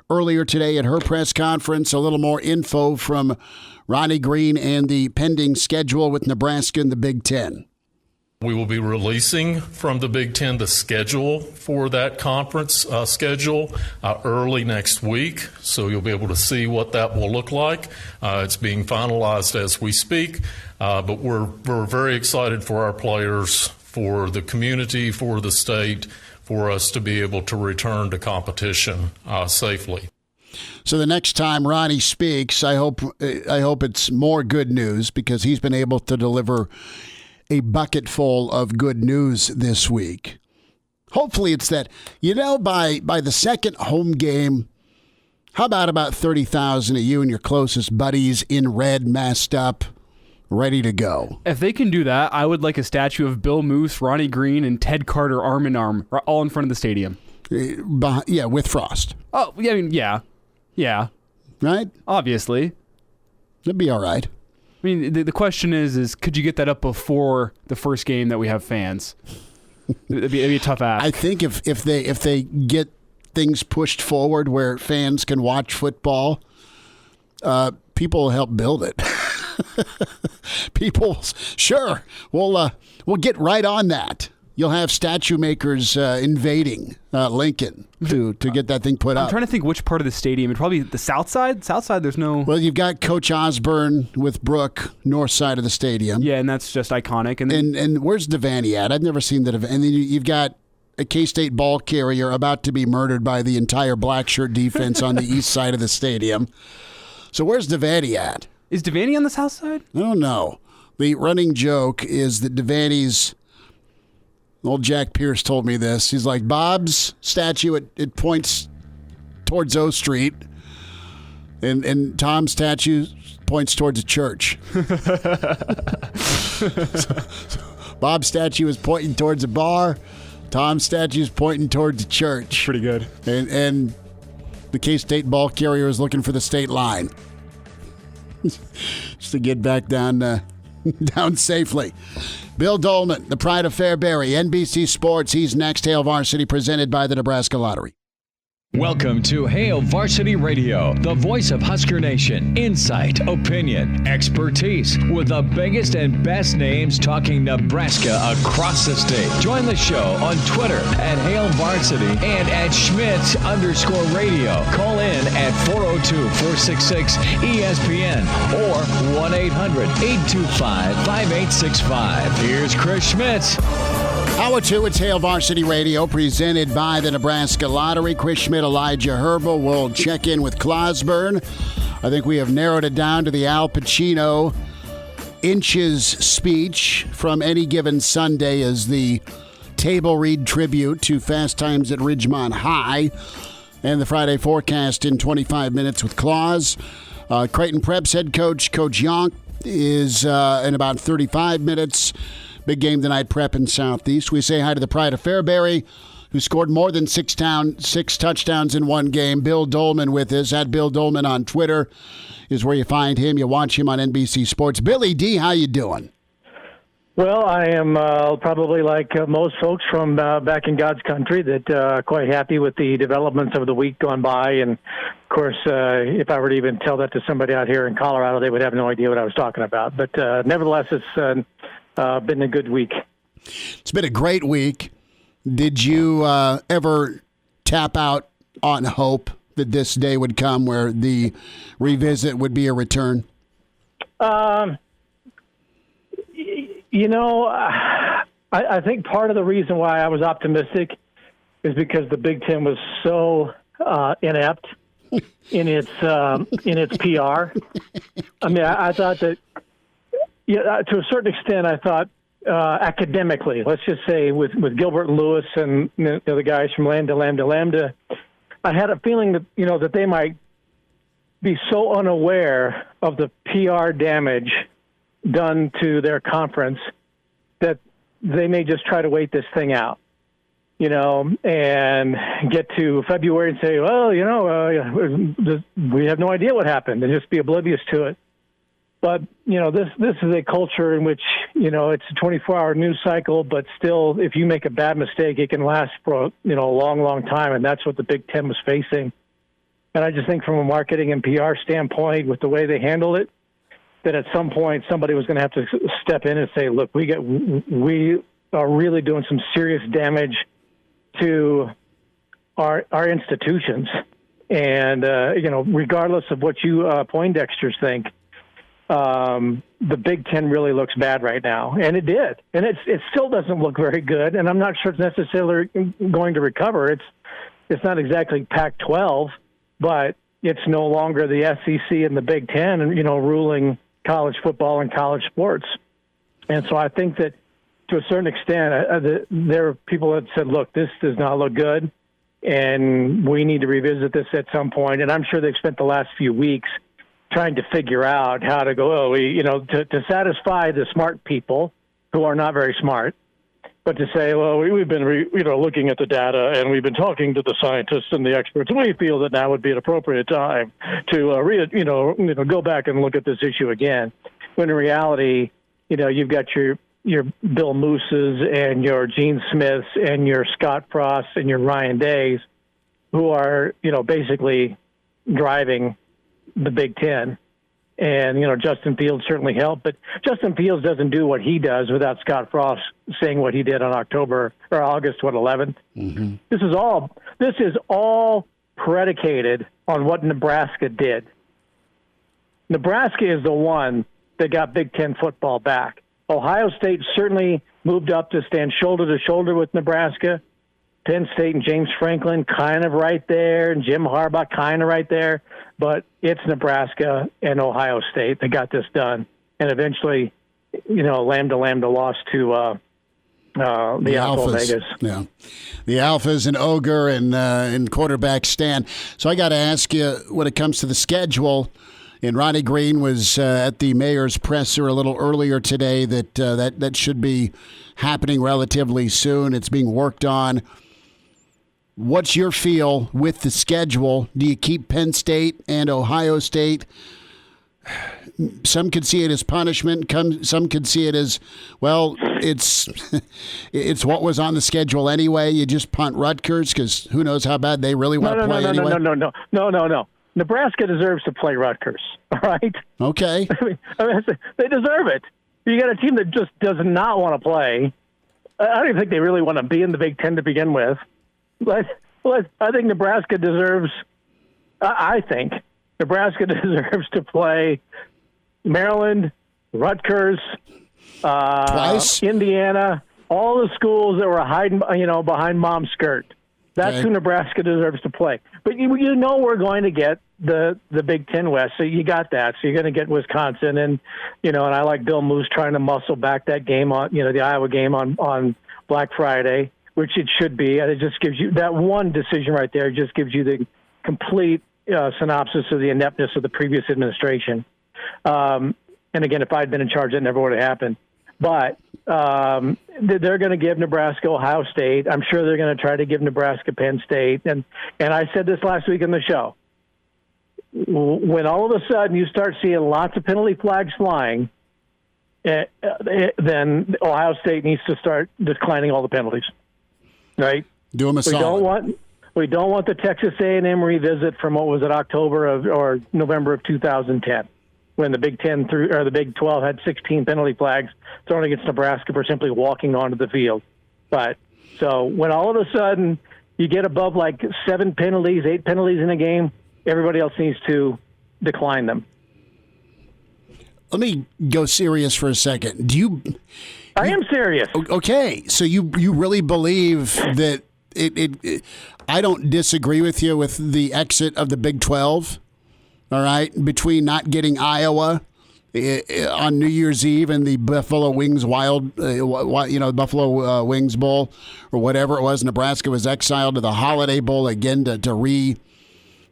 earlier today at her press conference. A little more info from Ronnie Green and the pending schedule with Nebraska in the Big Ten. We will be releasing from the Big Ten the schedule for that conference schedule early next week, so you'll be able to see what that will look like. It's being finalized as we speak, but we're very excited for our players, for the community, for the state, for us to be able to return to competition safely. So the next time Ronnie speaks, I hope it's more good news, because he's been able to deliver a bucket full of good news this week. Hopefully it's that, by the second home game, how about 30,000 of you and your closest buddies in red, masked up, ready to go? If they can do that, I would like a statue of Bill Moose, Ronnie Green, and Ted Carter arm in arm, all in front of the stadium. Yeah, with Frost. Oh, yeah, I mean, yeah. Right? Obviously. That'd be all right. I mean, the question is could you get that up before the first game that we have fans? It'd be a tough ask. I think if they get things pushed forward where fans can watch football, people will help build it. People, sure, we'll get right on that. You'll have statue makers invading Lincoln to get that thing put up. I'm trying to think which part of the stadium. It'd probably be the south side. South side, there's no. Well, you've got Coach Osborne with Brooke, north side of the stadium. Yeah, and that's just iconic. And where's Devaney at? I've never seen that. And then you've got a K-State ball carrier about to be murdered by the entire black shirt defense on the east side of the stadium. So where's Devaney at? Is Devaney on the south side? I don't know. The running joke is that Devaney's. Old Jack Pierce told me this. He's like, Bob's statue, it points towards O Street, and Tom's statue points towards a church. so Bob's statue is pointing towards a bar. Tom's statue is pointing towards a church. Pretty good. And the K-State ball carrier is looking for the state line. Just to get back down safely. Bill Dolman, the pride of Fairbury, NBC Sports. He's next. Hail Varsity, presented by the Nebraska Lottery. Welcome to Hail Varsity Radio, the voice of Husker Nation. Insight, opinion, expertise, with the biggest and best names talking Nebraska across the state. Join the show on Twitter at Hail Varsity and at Schmitz_radio. Call in at 402-466-ESPN or 1-800-825-5865. Here's Chris Schmitz. Hour 2, it's Hail Varsity Radio, presented by the Nebraska Lottery. Chris Schmidt, Elijah Herbel will check in with Clausburn. I think we have narrowed it down to the Al Pacino inches speech from Any Given Sunday as the table read tribute to Fast Times at Ridgemont High, and the Friday forecast in 25 minutes with Claus. Creighton Prep's head coach, Coach Yonk, is in about 35 minutes. Big game tonight, Prep in Southeast. We say hi to the pride of Fairbury, who scored more than six touchdowns in one game. Bill Dolman with us. At Bill Dolman on Twitter is where you find him. You watch him on NBC Sports. Billy D, how you doing? Well, I am probably like most folks from back in God's country that quite happy with the developments of the week gone by. And, of course, if I were to even tell that to somebody out here in Colorado, they would have no idea what I was talking about. But nevertheless, it's been a good week. It's been a great week. Did you ever tap out on hope that this day would come where the revisit would be a return? I think part of the reason why I was optimistic is because the Big Ten was so inept in its PR. I mean, I thought that, to a certain extent, I thought academically, let's just say with Gilbert and Lewis and the guys from Lambda, I had a feeling that, that they might be so unaware of the PR damage done to their conference that they may just try to wait this thing out, and get to February and say, well, we have no idea what happened, and just be oblivious to it. But, this is a culture in which, it's a 24-hour news cycle, but still, if you make a bad mistake, it can last for, a long, long time, and that's what the Big Ten was facing. And I just think from a marketing and PR standpoint, with the way they handled it, that at some point somebody was going to have to step in and say, look, we are really doing some serious damage to our institutions. And, regardless of what you Poindexters think, the Big Ten really looks bad right now. And it did. And it still doesn't look very good. And I'm not sure it's necessarily going to recover. It's not exactly Pac-12, but it's no longer the SEC and the Big Ten, ruling college football and college sports. And so I think that to a certain extent, there are people that said, look, this does not look good, and we need to revisit this at some point. And I'm sure they've spent the last few weeks trying to figure out how to go, to satisfy the smart people who are not very smart, but to say, well, we've been, looking at the data, and we've been talking to the scientists and the experts, and we feel that now would be an appropriate time to, go back and look at this issue again. When in reality, you've got your Bill Mooses and your Gene Smiths and your Scott Frosts and your Ryan Days, who are, basically driving the Big Ten. And, Justin Fields certainly helped, but Justin Fields doesn't do what he does without Scott Frost saying what he did on August 11th. Mm-hmm. This is all predicated on what Nebraska did. Nebraska is the one that got Big Ten football back. Ohio State certainly moved up to stand shoulder to shoulder with Nebraska. Penn State and James Franklin kind of right there, and Jim Harbaugh kind of right there. But it's Nebraska and Ohio State that got this done. And eventually, Lambda lost to the Alpha Vegas. Yeah. The Alphas and Ogre and quarterback Stan. So I got to ask you, when it comes to the schedule, and Ronnie Green was at the mayor's presser a little earlier today that should be happening relatively soon. It's being worked on. What's your feel with the schedule? Do you keep Penn State and Ohio State? Some could see it as punishment. Some could see it as, well, it's what was on the schedule anyway. You just punt Rutgers because who knows how bad they really want to play anyway. No. Nebraska deserves to play Rutgers, all right? Okay. They deserve it. You got a team that just does not want to play. I don't even think they really want to be in the Big Ten to begin with. But I think Nebraska deserves – I think Nebraska deserves to play Maryland, Rutgers, twice? Indiana, all the schools that were hiding, behind mom's skirt. That's who Nebraska deserves to play. But we're going to get the Big Ten West, so you got that. So you're going to get Wisconsin, and and I like Bill Moose trying to muscle back that game on the Iowa game on Black Friday, which it should be. And it just gives you that one decision right there. Just gives you the complete synopsis of the ineptness of the previous administration. And again, if I'd been in charge, that never would have happened. But they're going to give Nebraska Ohio State. I'm sure they're going to try to give Nebraska Penn State. And I said this last week on the show. When all of a sudden you start seeing lots of penalty flags flying, then Ohio State needs to start declining all the penalties. Right? Do them a solid. We don't want the Texas A&M revisit from what was it, October or November of 2010. When the Big 12 had 16 penalty flags thrown against Nebraska for simply walking onto the field. But so when all of a sudden you get above like 8 penalties in a game, everybody else needs to decline them. Let me go serious for a second. I am serious. Okay, so you really believe that I don't disagree with you with the exit of the Big 12. All right, between not getting Iowa on New Year's Eve in the Buffalo Wings Buffalo Wings Bowl or whatever it was. Nebraska was exiled to the Holiday Bowl again to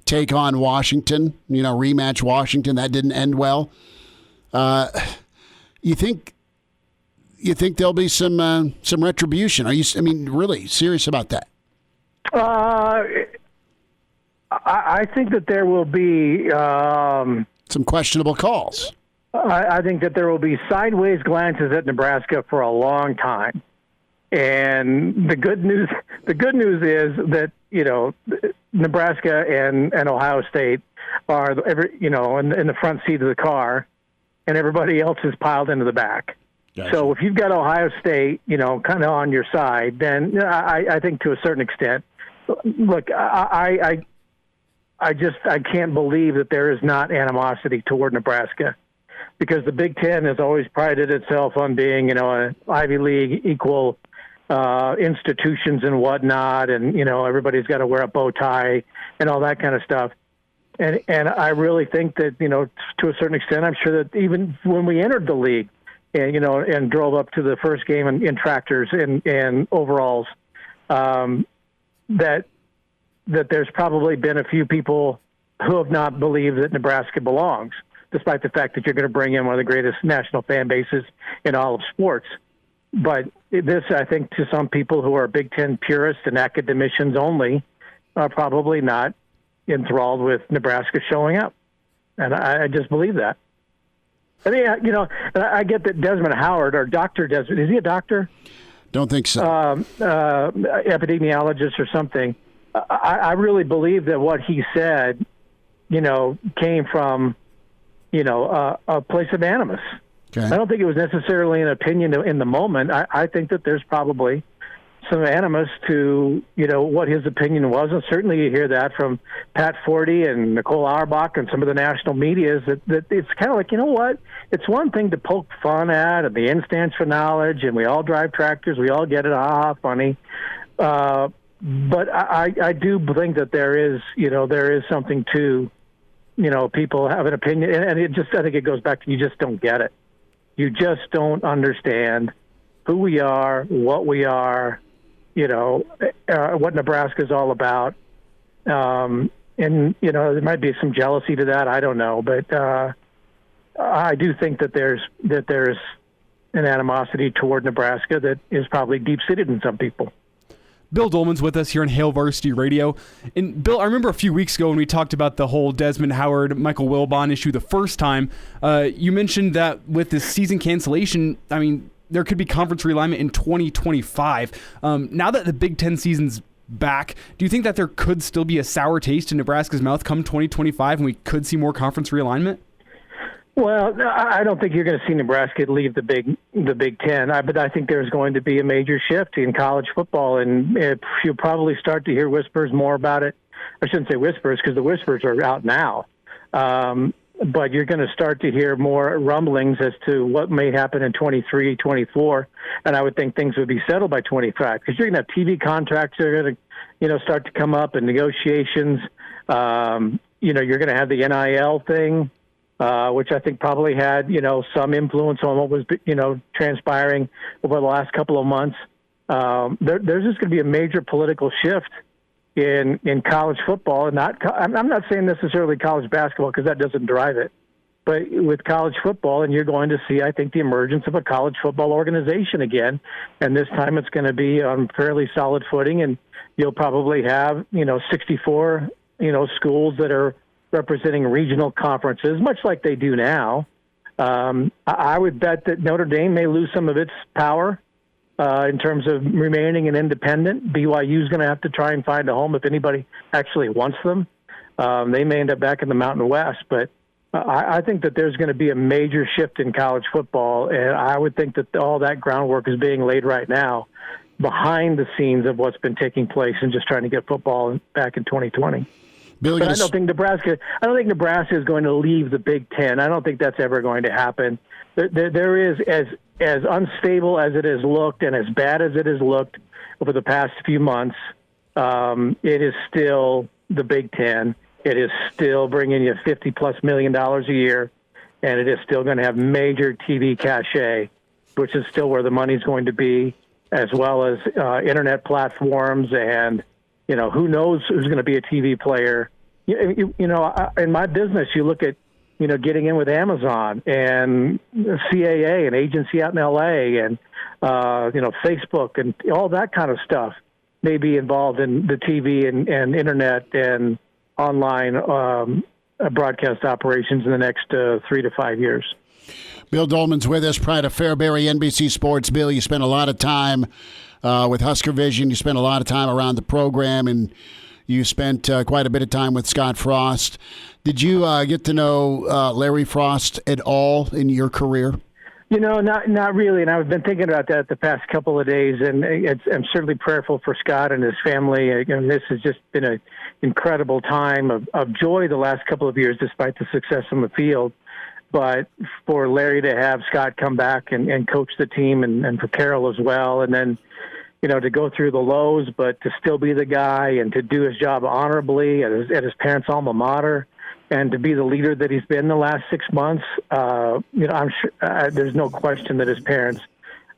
take on Washington, rematch Washington. That didn't end well. You think there'll be some retribution? Are you, really serious about that? I think that there will be some questionable calls. I think that there will be sideways glances at Nebraska for a long time. And the good news is that, Nebraska and Ohio State are in the front seat of the car, and everybody else is piled into the back. Gotcha. So if you've got Ohio State, kind of on your side, then I think to a certain extent, look, I can't believe that there is not animosity toward Nebraska, because the Big Ten has always prided itself on being, an Ivy League equal institutions and whatnot, and everybody's got to wear a bow tie and all that kind of stuff. And I really think that to a certain extent, I'm sure that even when we entered the league, and drove up to the first game in tractors and overalls, that there's probably been a few people who have not believed that Nebraska belongs, despite the fact that you're going to bring in one of the greatest national fan bases in all of sports. But this, I think, to some people who are Big Ten purists and academicians only, are probably not enthralled with Nebraska showing up. And I just believe that. I mean, I get that Desmond Howard, or Dr. Desmond, is he a doctor? Don't think so. Epidemiologist or something. I really believe that what he said, came from, a place of animus. Okay. I don't think it was necessarily an opinion in the moment. I think that there's probably some animus to, what his opinion was. And certainly you hear that from Pat Forty and Nicole Auerbach and some of the national medias, that it's kind of like, what? It's one thing to poke fun at and the instance for knowledge, and we all drive tractors, we all get it, funny. But I do think that there is something to, people have an opinion, and I think it goes back to, you just don't get it. You just don't understand who we are, what we are, what Nebraska is all about. And, there might be some jealousy to that. I don't know. But I do think that there's an animosity toward Nebraska that is probably deep-seated in some people. Bill Dolman's with us here on Hail Varsity Radio. And Bill, I remember a few weeks ago when we talked about the whole Desmond Howard, Michael Wilbon issue the first time, you mentioned that with this season cancellation, there could be conference realignment in 2025. Now that the Big Ten season's back, do you think that there could still be a sour taste in Nebraska's mouth come 2025 and we could see more conference realignment? Well, I don't think you're going to see Nebraska leave the Big Ten, but I think there's going to be a major shift in college football, and you'll probably start to hear whispers more about it. I shouldn't say whispers, because the whispers are out now. But you're going to start to hear more rumblings as to what may happen in 23, 24, and I would think things would be settled by 25, because you're going to have TV contracts that are going to, start to come up in negotiations. You're going to have the NIL thing, which I think probably had, some influence on what was, transpiring over the last couple of months. There's just going to be a major political shift in college football, and I'm not saying necessarily college basketball, because that doesn't drive it, but with college football, and you're going to see, I think, the emergence of a college football organization again, and this time it's going to be on fairly solid footing, and you'll probably have, 64, schools that are representing regional conferences, much like they do now. I would bet that Notre Dame may lose some of its power in terms of remaining an independent. BYU is going to have to try and find a home if anybody actually wants them. They may end up back in the Mountain West, but I think that there's going to be a major shift in college football, and I would think that all that groundwork is being laid right now behind the scenes of what's been taking place and just trying to get football back in 2020. But I don't think Nebraska is going to leave the Big Ten. I don't think that's ever going to happen. There is, as unstable as it has looked and as bad as it has looked over the past few months, it is still the Big Ten. It is still bringing you $50+ million a year. and it is still going to have major TV cachet, which is still where the money's going to be, as well as internet platforms, and who knows who's going to be a TV player. In my business, you look at getting in with Amazon and CAA and agency out in LA and Facebook and all that kind of stuff may be involved in the TV and internet and online broadcast operations in the next 3 to 5 years. Bill Dolman's with us, Pride of Fairbury, NBC Sports. Bill, you spent a lot of time with Husker Vision. You spent a lot of time around the program, and you spent quite a bit of time with Scott Frost. Did you get to know Larry Frost at all in your career? Not really, and I've been thinking about that the past couple of days, and I'm certainly prayerful for Scott and his family. Again, this has just been an incredible time of joy the last couple of years, despite the success on the field. But for Larry to have Scott come back and coach the team, and for Carol as well, and then to go through the lows, but to still be the guy and to do his job honorably at his parents' alma mater, and to be the leader that he's been the last 6 months, I'm sure there's no question that his parents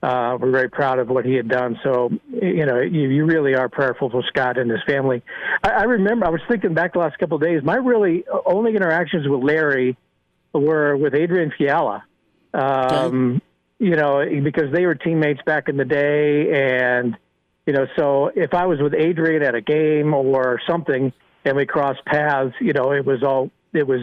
were very proud of what he had done. So, you really are prayerful for Scott and his family. I remember, I was thinking back the last couple of days, my really only interactions with Larry were with Adrian Fiala, because they were teammates back in the day. And, so if I was with Adrian at a game or something and we crossed paths, it was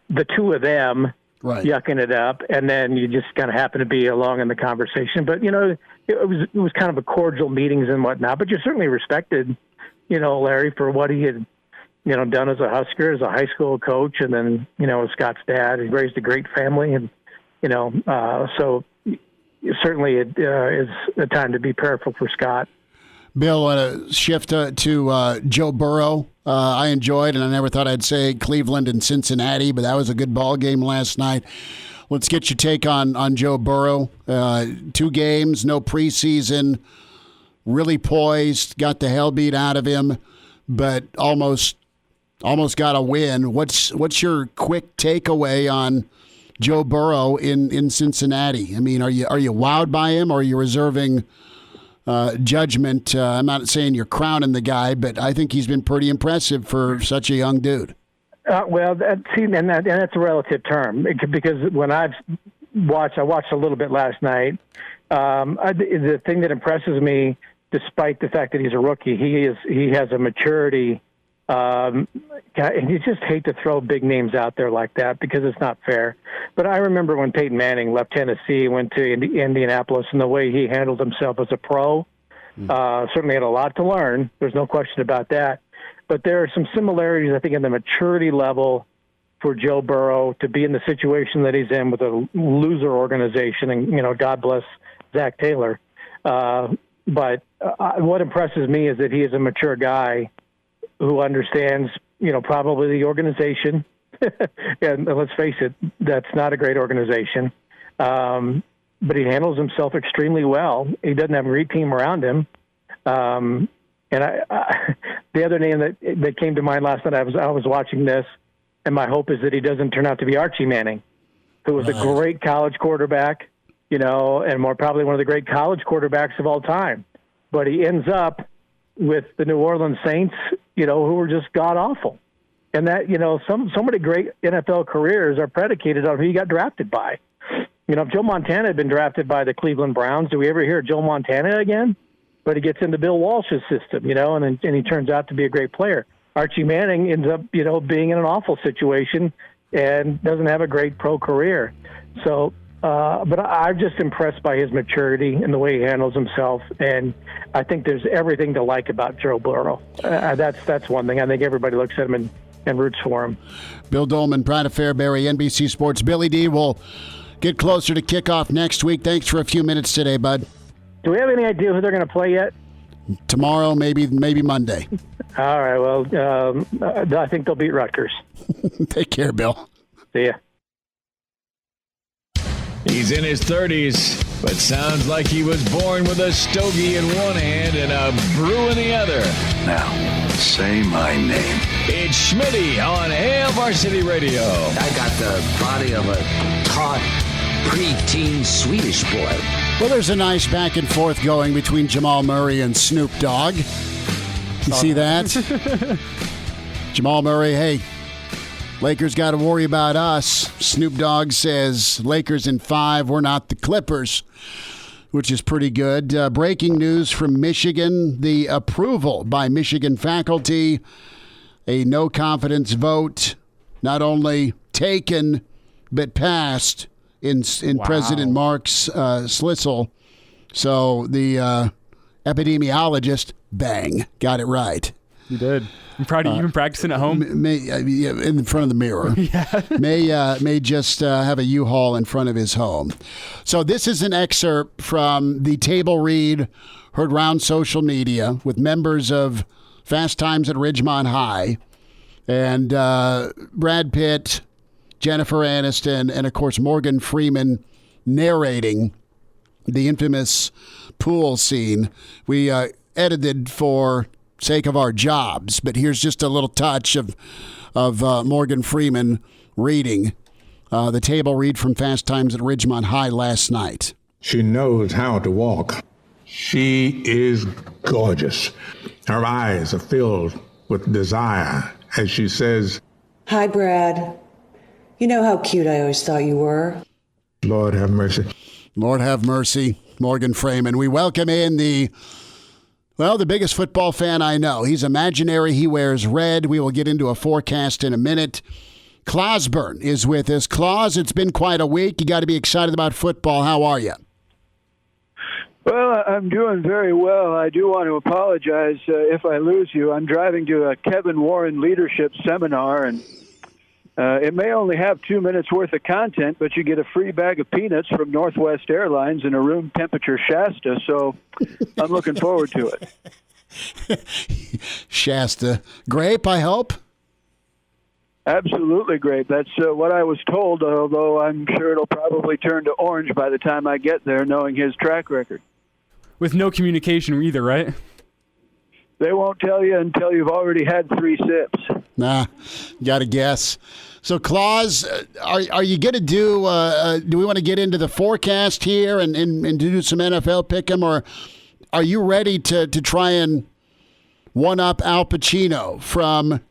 the two of them yucking it up. And then you just kind of happen to be along in the conversation. But, it was kind of a cordial meetings and whatnot, but you certainly respected, Larry for what he had, done as a Husker, as a high school coach, and then, as Scott's dad. He raised a great family, and, so certainly it is a time to be prayerful for Scott. Bill, a shift to Joe Burrow. I enjoyed, and I never thought I'd say Cleveland and Cincinnati, but that was a good ball game last night. Let's get your take on Joe Burrow. 2 games, no preseason, really poised, got the hell beat out of him, but almost got a win. What's your quick takeaway on Joe Burrow in Cincinnati? I mean, are you wowed by him, or are you reserving judgment? I'm not saying you're crowning the guy, but I think he's been pretty impressive for such a young dude. That's a relative term, because when I watched a little bit last night. The thing that impresses me, despite the fact that he's a rookie, he has a maturity. And you just hate to throw big names out there like that because it's not fair. But I remember when Peyton Manning left Tennessee, went to Indianapolis, and the way he handled himself as a pro, certainly had a lot to learn. There's no question about that. But there are some similarities, I think, in the maturity level for Joe Burrow to be in the situation that he's in with a loser organization. And, God bless Zach Taylor. But what impresses me is that he is a mature guy who understands, probably the organization. And let's face it, that's not a great organization. But he handles himself extremely well. He doesn't have a great team around him. And the other name that came to mind last night, I was watching this, and my hope is that he doesn't turn out to be Archie Manning, who was a great college quarterback, and probably one of the great college quarterbacks of all time. But he ends up with the New Orleans Saints, who were just god-awful. And that, so many great NFL careers are predicated on who you got drafted by. If Joe Montana had been drafted by the Cleveland Browns, do we ever hear Joe Montana again? But he gets into Bill Walsh's system, and he turns out to be a great player. Archie Manning ends up, being in an awful situation and doesn't have a great pro career. So, but I'm just impressed by his maturity and the way he handles himself. And I think there's everything to like about Joe Burrow. That's one thing. I think everybody looks at him and roots for him. Bill Dolman, Pride of Fairbury, NBC Sports. Billy D will get closer to kickoff next week. Thanks for a few minutes today, bud. Do we have any idea who they're going to play yet? Tomorrow, maybe Monday. All right, well, I think they'll beat Rutgers. Take care, Bill. See ya. He's in his 30s, but sounds like he was born with a stogie in one hand and a brew in the other. Now, say my name. It's Schmitty on AM Varsity Radio. I got the body of a taut, preteen Swedish boy. Well, there's a nice back and forth going between Jamal Murray and Snoop Dogg. You see that? Jamal Murray, hey, Lakers got to worry about us. Snoop Dogg says, Lakers in 5, we're not the Clippers, which is pretty good. Breaking news from Michigan, the approval by Michigan faculty, a no-confidence vote, not only taken, but passed in President Mark's Slissel. So the epidemiologist, bang, got it right. You did. I'm proud of you. You've been practicing at home? In front of the mirror. Yeah. May just have a U-Haul in front of his home. So this is an excerpt from the table read heard around social media with members of Fast Times at Ridgemont High. And Brad Pitt, Jennifer Aniston, and, of course, Morgan Freeman narrating the infamous pool scene. We edited for sake of our jobs, but here's just a little touch of Morgan Freeman reading the table read from Fast Times at Ridgemont High last night. She knows how to walk. She is gorgeous. Her eyes are filled with desire as she says, "Hi, Brad. You know how cute I always thought you were." Lord have mercy. Lord have mercy, Morgan Freeman. We welcome in the biggest football fan I know. He's imaginary. He wears red. We will get into a forecast in a minute. Clausburn is with us. Claus, it's been quite a week. You got to be excited about football. How are you? Well, I'm doing very well. I do want to apologize if I lose you. I'm driving to a Kevin Warren leadership seminar, and it may only have 2 minutes worth of content, but you get a free bag of peanuts from Northwest Airlines and a room temperature Shasta, so I'm looking forward to it. Shasta. Grape, I hope? Absolutely grape. That's what I was told, although I'm sure it'll probably turn to orange by the time I get there, knowing his track record. With no communication either, right? They won't tell you until you've already had 3 sips. Nah, got to guess. So, Claus, are you going to do we want to get into the forecast here and do some NFL pick'em, or are you ready to try and one-up Al Pacino from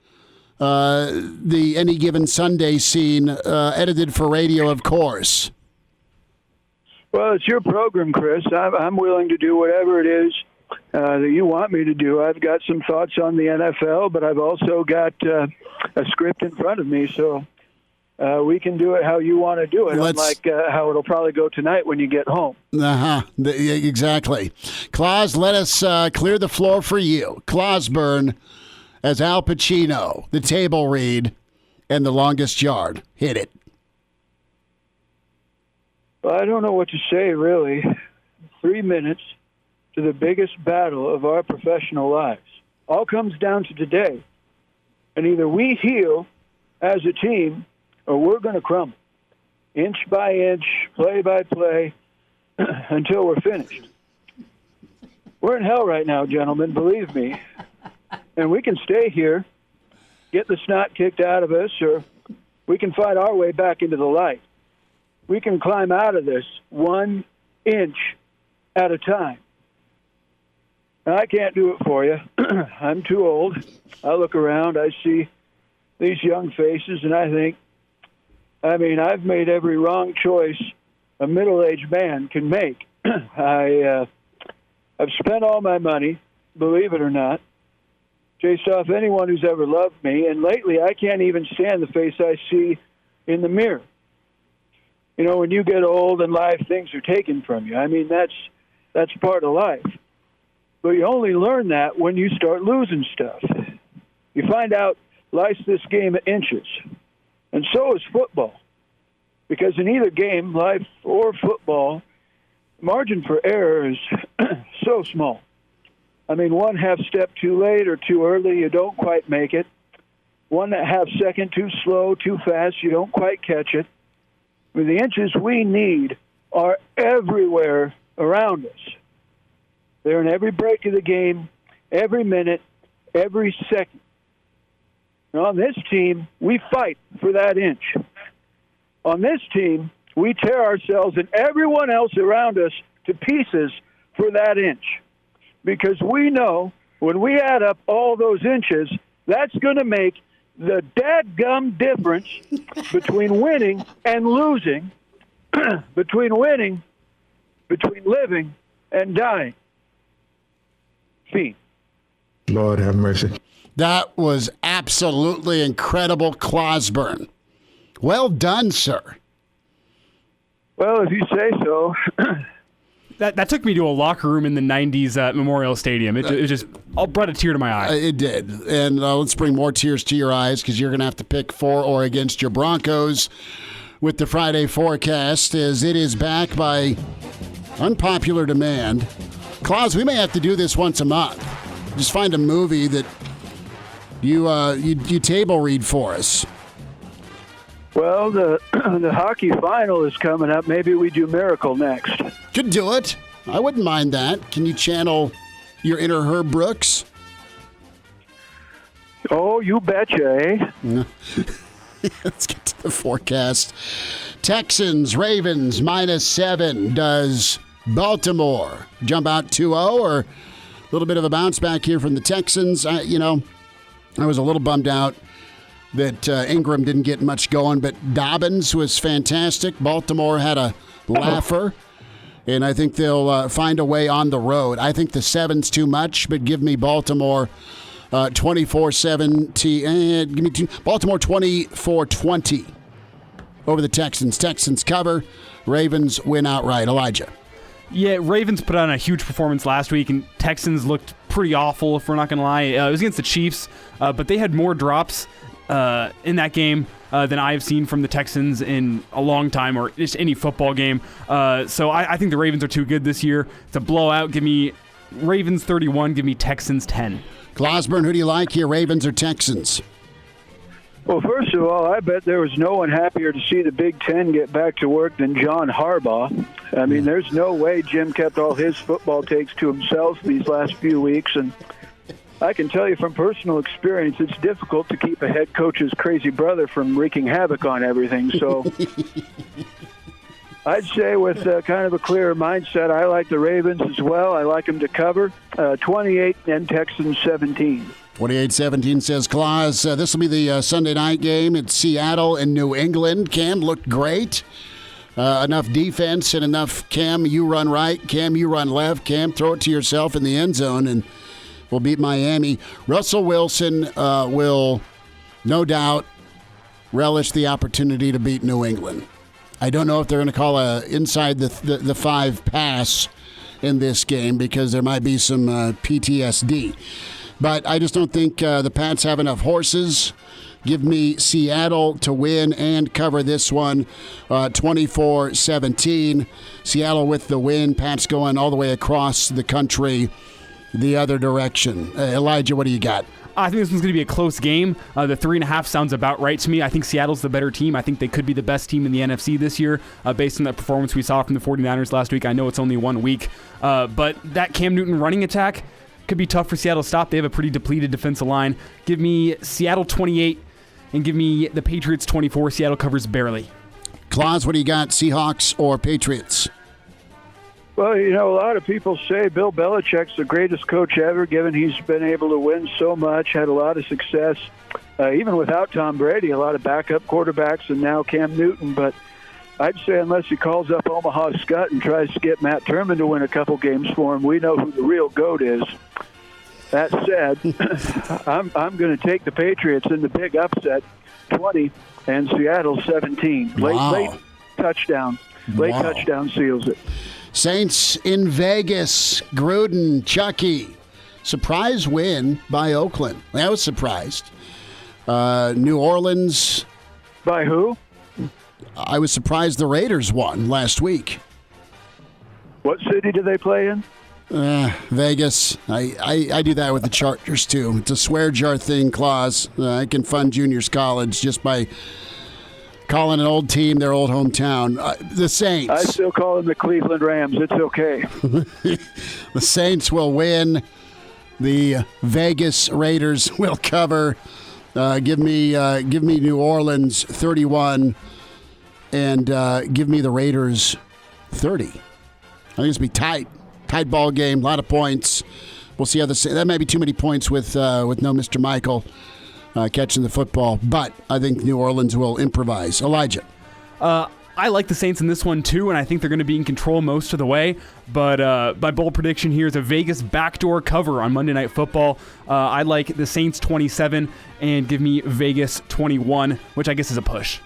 the Any Given Sunday scene, edited for radio, of course? Well, it's your program, Chris. I'm willing to do whatever it is that you want me to do. I've got some thoughts on the NFL, but I've also got a script in front of me, so we can do it how you want to do it, unlike how it'll probably go tonight when you get home. Exactly. Claus, let us clear the floor for you. Clausburn as Al Pacino, the table read, and the longest yard. Hit it. Well, I don't know what to say, really. 3 minutes to the biggest battle of our professional lives. All comes down to today. And either we heal as a team or we're going to crumble. Inch by inch, play by play, until we're finished. We're in hell right now, gentlemen, believe me. And we can stay here, get the snot kicked out of us, or we can fight our way back into the light. We can climb out of this 1 inch at a time. Now, I can't do it for you. I'm too old. I look around, I see these young faces, and I think, I've made every wrong choice a middle-aged man can make. I've spent all my money, believe it or not, chased off anyone who's ever loved me, and lately I can't even stand the face I see in the mirror. You know, when you get old and life, things are taken from you. That's part of life. But you only learn that when you start losing stuff. You find out life's this game of inches. And so is football. Because in either game, life or football, margin for error is so small. 1 half step too late or too early, you don't quite make it. 1 half second too slow, too fast, you don't quite catch it. The inches we need are everywhere around us. They're in every break of the game, every minute, every second. On this team, we fight for that inch. On this team, we tear ourselves and everyone else around us to pieces for that inch. Because we know when we add up all those inches, that's going to make the dadgum difference between winning and losing, between living and dying. Fiend. Lord have mercy. That was absolutely incredible, Clausburn. Well done, sir. Well, if you say so. That took me to a locker room in the 90s at Memorial Stadium. It just brought a tear to my eye. It did. And let's bring more tears to your eyes because you're going to have to pick for or against your Broncos with the Friday forecast as it is back by unpopular demand. Claus, we may have to do this once a month. Just find a movie that you table read for us. Well, the hockey final is coming up. Maybe we do Miracle next. Could do it. I wouldn't mind that. Can you channel your inner Herb Brooks? Oh, you betcha, eh? Let's get to the forecast. Texans, Ravens, -7. Does Baltimore jump out 2-0 or a little bit of a bounce back here from the Texans? I was a little bummed out that Ingram didn't get much going, but Dobbins was fantastic. Baltimore had a laugher, and I think they'll find a way on the road. I think the 7's too much, but give me Baltimore 24-17. Give me Baltimore 24-20 over the Texans. Texans cover. Ravens win outright. Elijah. Yeah, Ravens put on a huge performance last week, and Texans looked pretty awful, if we're not going to lie. It was against the Chiefs, but they had more drops in that game than I have seen from the Texans in a long time, or just any football game. So I think the Ravens are too good this year. It's a blowout. Give me Ravens 31. Give me Texans 10. Clausburn, who do you like here, Ravens or Texans? Well, first of all, I bet there was no one happier to see the Big Ten get back to work than John Harbaugh. I mean, there's no way Jim kept all his football takes to himself these last few weeks, and I can tell you from personal experience, it's difficult to keep a head coach's crazy brother from wreaking havoc on everything. So I'd say with kind of a clearer mindset, I like the Ravens as well. I like them to cover 28 and Texans 17. 28-17 says Claus. This will be the Sunday night game. It's Seattle and New England. Cam looked great. Enough defense and enough Cam, you run right. Cam, you run left. Cam, throw it to yourself in the end zone, and we'll beat Miami. Russell Wilson will, no doubt, relish the opportunity to beat New England. I don't know if they're going to call a inside the 5 pass in this game because there might be some PTSD. But I just don't think the Pats have enough horses. Give me Seattle to win and cover this one 24-17. Seattle with the win. Pats going all the way across the country the other direction. Elijah, what do you got? I think this one's going to be a close game. The 3.5 sounds about right to me. I think Seattle's the better team. I think they could be the best team in the NFC this year based on that performance we saw from the 49ers last week. I know it's only 1 week, but that Cam Newton running attack could be tough for Seattle to stop. They have a pretty depleted defensive line. Give me Seattle 28 and give me the Patriots 24. Seattle covers barely. Claus, what do you got, Seahawks or Patriots? Well, a lot of people say Bill Belichick's the greatest coach ever, given he's been able to win so much, had a lot of success, even without Tom Brady, a lot of backup quarterbacks, and now Cam Newton. But I'd say unless he calls up Omaha Skutt and tries to get Matt Turman to win a couple games for him, we know who the real GOAT is. That said, I'm going to take the Patriots in the big upset, 20, and Seattle 17. Late touchdown. Late touchdown seals it. Saints in Vegas. Gruden, Chucky. Surprise win by Oakland. I was surprised. New Orleans. By who? I was surprised the Raiders won last week. What city do they play in? Vegas. I do that with the Chargers, too. It's a swear jar thing, Claus. I can fund juniors college just by calling an old team their old hometown. The Saints. I still call them the Cleveland Rams. It's okay. The Saints will win. The Vegas Raiders will cover. Give me New Orleans 31, and give me the Raiders 30. I think it's going to be tight ball game, a lot of points. We'll see how that might be too many points with no Mr. Michael catching the football, but I think New Orleans will improvise. Elijah. I like the Saints in this one too, and I think they're going to be in control most of the way. But my bold prediction here is a Vegas backdoor cover on Monday Night Football. I like the Saints 27 and give me Vegas 21, which I guess is a push.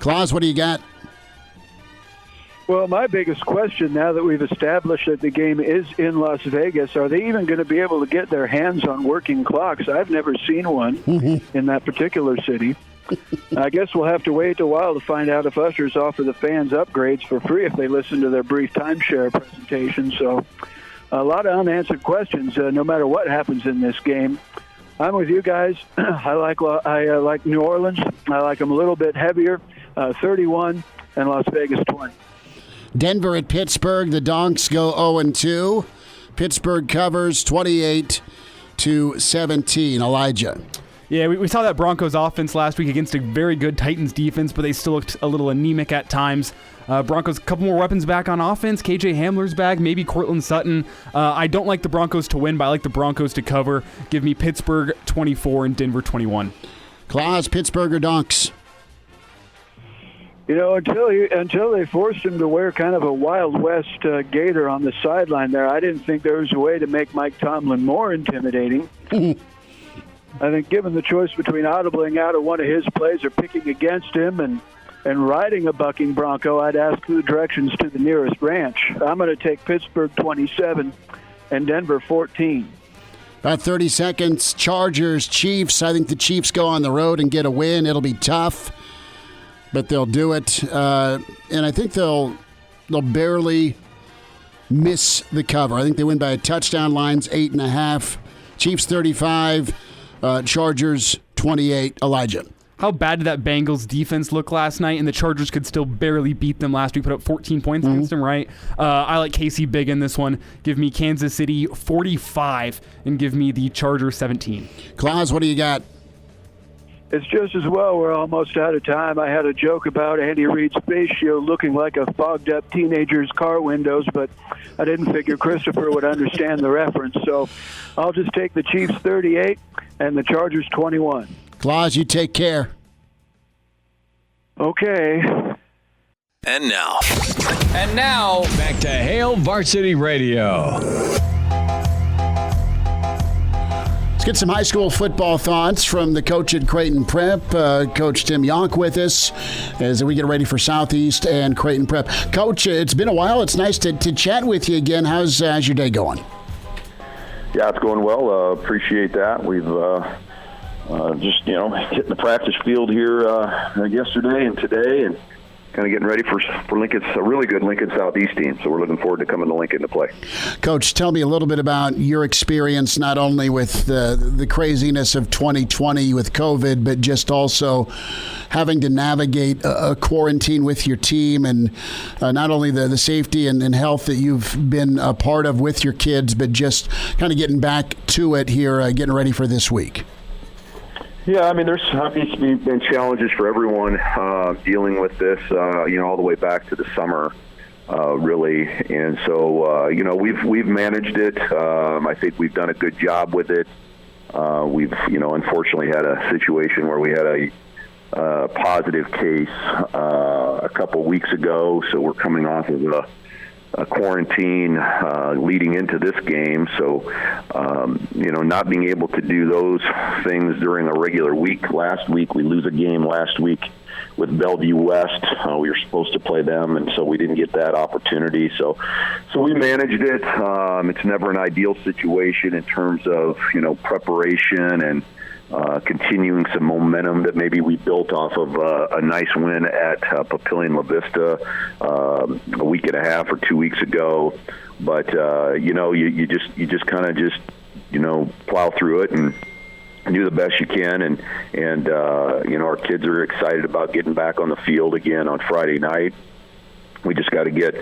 Claus, what do you got? Well, my biggest question now that we've established that the game is in Las Vegas, are they even going to be able to get their hands on working clocks? I've never seen one in that particular city. I guess we'll have to wait a while to find out if ushers offer the fans upgrades for free if they listen to their brief timeshare presentation. So a lot of unanswered questions no matter what happens in this game. I'm with you guys. I like New Orleans. I like them a little bit heavier, 31, and Las Vegas 20. Denver at Pittsburgh. The Donks go 0-2. Pittsburgh covers 28-17. Elijah. Yeah, we saw that Broncos offense last week against a very good Titans defense, but they still looked a little anemic at times. Broncos, a couple more weapons back on offense. KJ Hamler's back, maybe Cortland Sutton. I don't like the Broncos to win, but I like the Broncos to cover. Give me Pittsburgh 24 and Denver 21. Claus, Pittsburgh or Donks? You know, until they forced him to wear kind of a Wild West gaiter on the sideline there, I didn't think there was a way to make Mike Tomlin more intimidating. I think given the choice between audibling out of one of his plays or picking against him and riding a bucking Bronco, I'd ask the directions to the nearest ranch. I'm going to take Pittsburgh 27 and Denver 14. About 30 seconds. Chargers, Chiefs. I think the Chiefs go on the road and get a win. It'll be tough, but they'll do it. And I think they'll barely miss the cover. I think they win by a touchdown. Line's 8.5. Chiefs 35. Chargers 28. Elijah. How bad did that Bengals defense look last night? And the Chargers could still barely beat them last week. Put up 14 points against them, right? I like KC big in this one. Give me Kansas City 45 and give me the Chargers 17. Claus, what do you got? It's just as well we're almost out of time. I had a joke about Andy Reid's face shield looking like a fogged-up teenager's car windows, but I didn't figure Christopher would understand the reference. So I'll just take the Chiefs 38 and the Chargers 21. Claus, you take care. Okay. And now, back to Hail Varsity Radio. Let's get some high school football thoughts from the coach at Creighton Prep, Coach Tim Yonk, with us as we get ready for Southeast and Creighton Prep. Coach, it's been a while. It's nice to chat with you again. How's your day going? Yeah, it's going well. Appreciate that. We've just, hitting the practice field here yesterday and today, and kind of getting ready for Lincoln's a really good Lincoln Southeast team. So we're looking forward to coming to Lincoln to play. Coach, tell me a little bit about your experience, not only with the craziness of 2020 with COVID, but just also having to navigate a quarantine with your team, and not only the safety and health that you've been a part of with your kids, but just kind of getting back to it here, getting ready for this week. Yeah, I mean, there's obviously been challenges for everyone dealing with this, all the way back to the summer, really. And so, we've managed it. I think we've done a good job with it. We've, unfortunately had a situation where we had a positive case a couple weeks ago. So we're coming off of a quarantine leading into this game. So, not being able to do those things during a regular week. Last week, we lose a game last week with Bellevue West. We were supposed to play them, and so we didn't get that opportunity. So we managed it. It's never an ideal situation in terms of, preparation and continuing some momentum that maybe we built off of a nice win at Papillion La Vista a week and a half or 2 weeks ago. But you just kind of plow through it and do the best you can. And our kids are excited about getting back on the field again on Friday night. we just got to get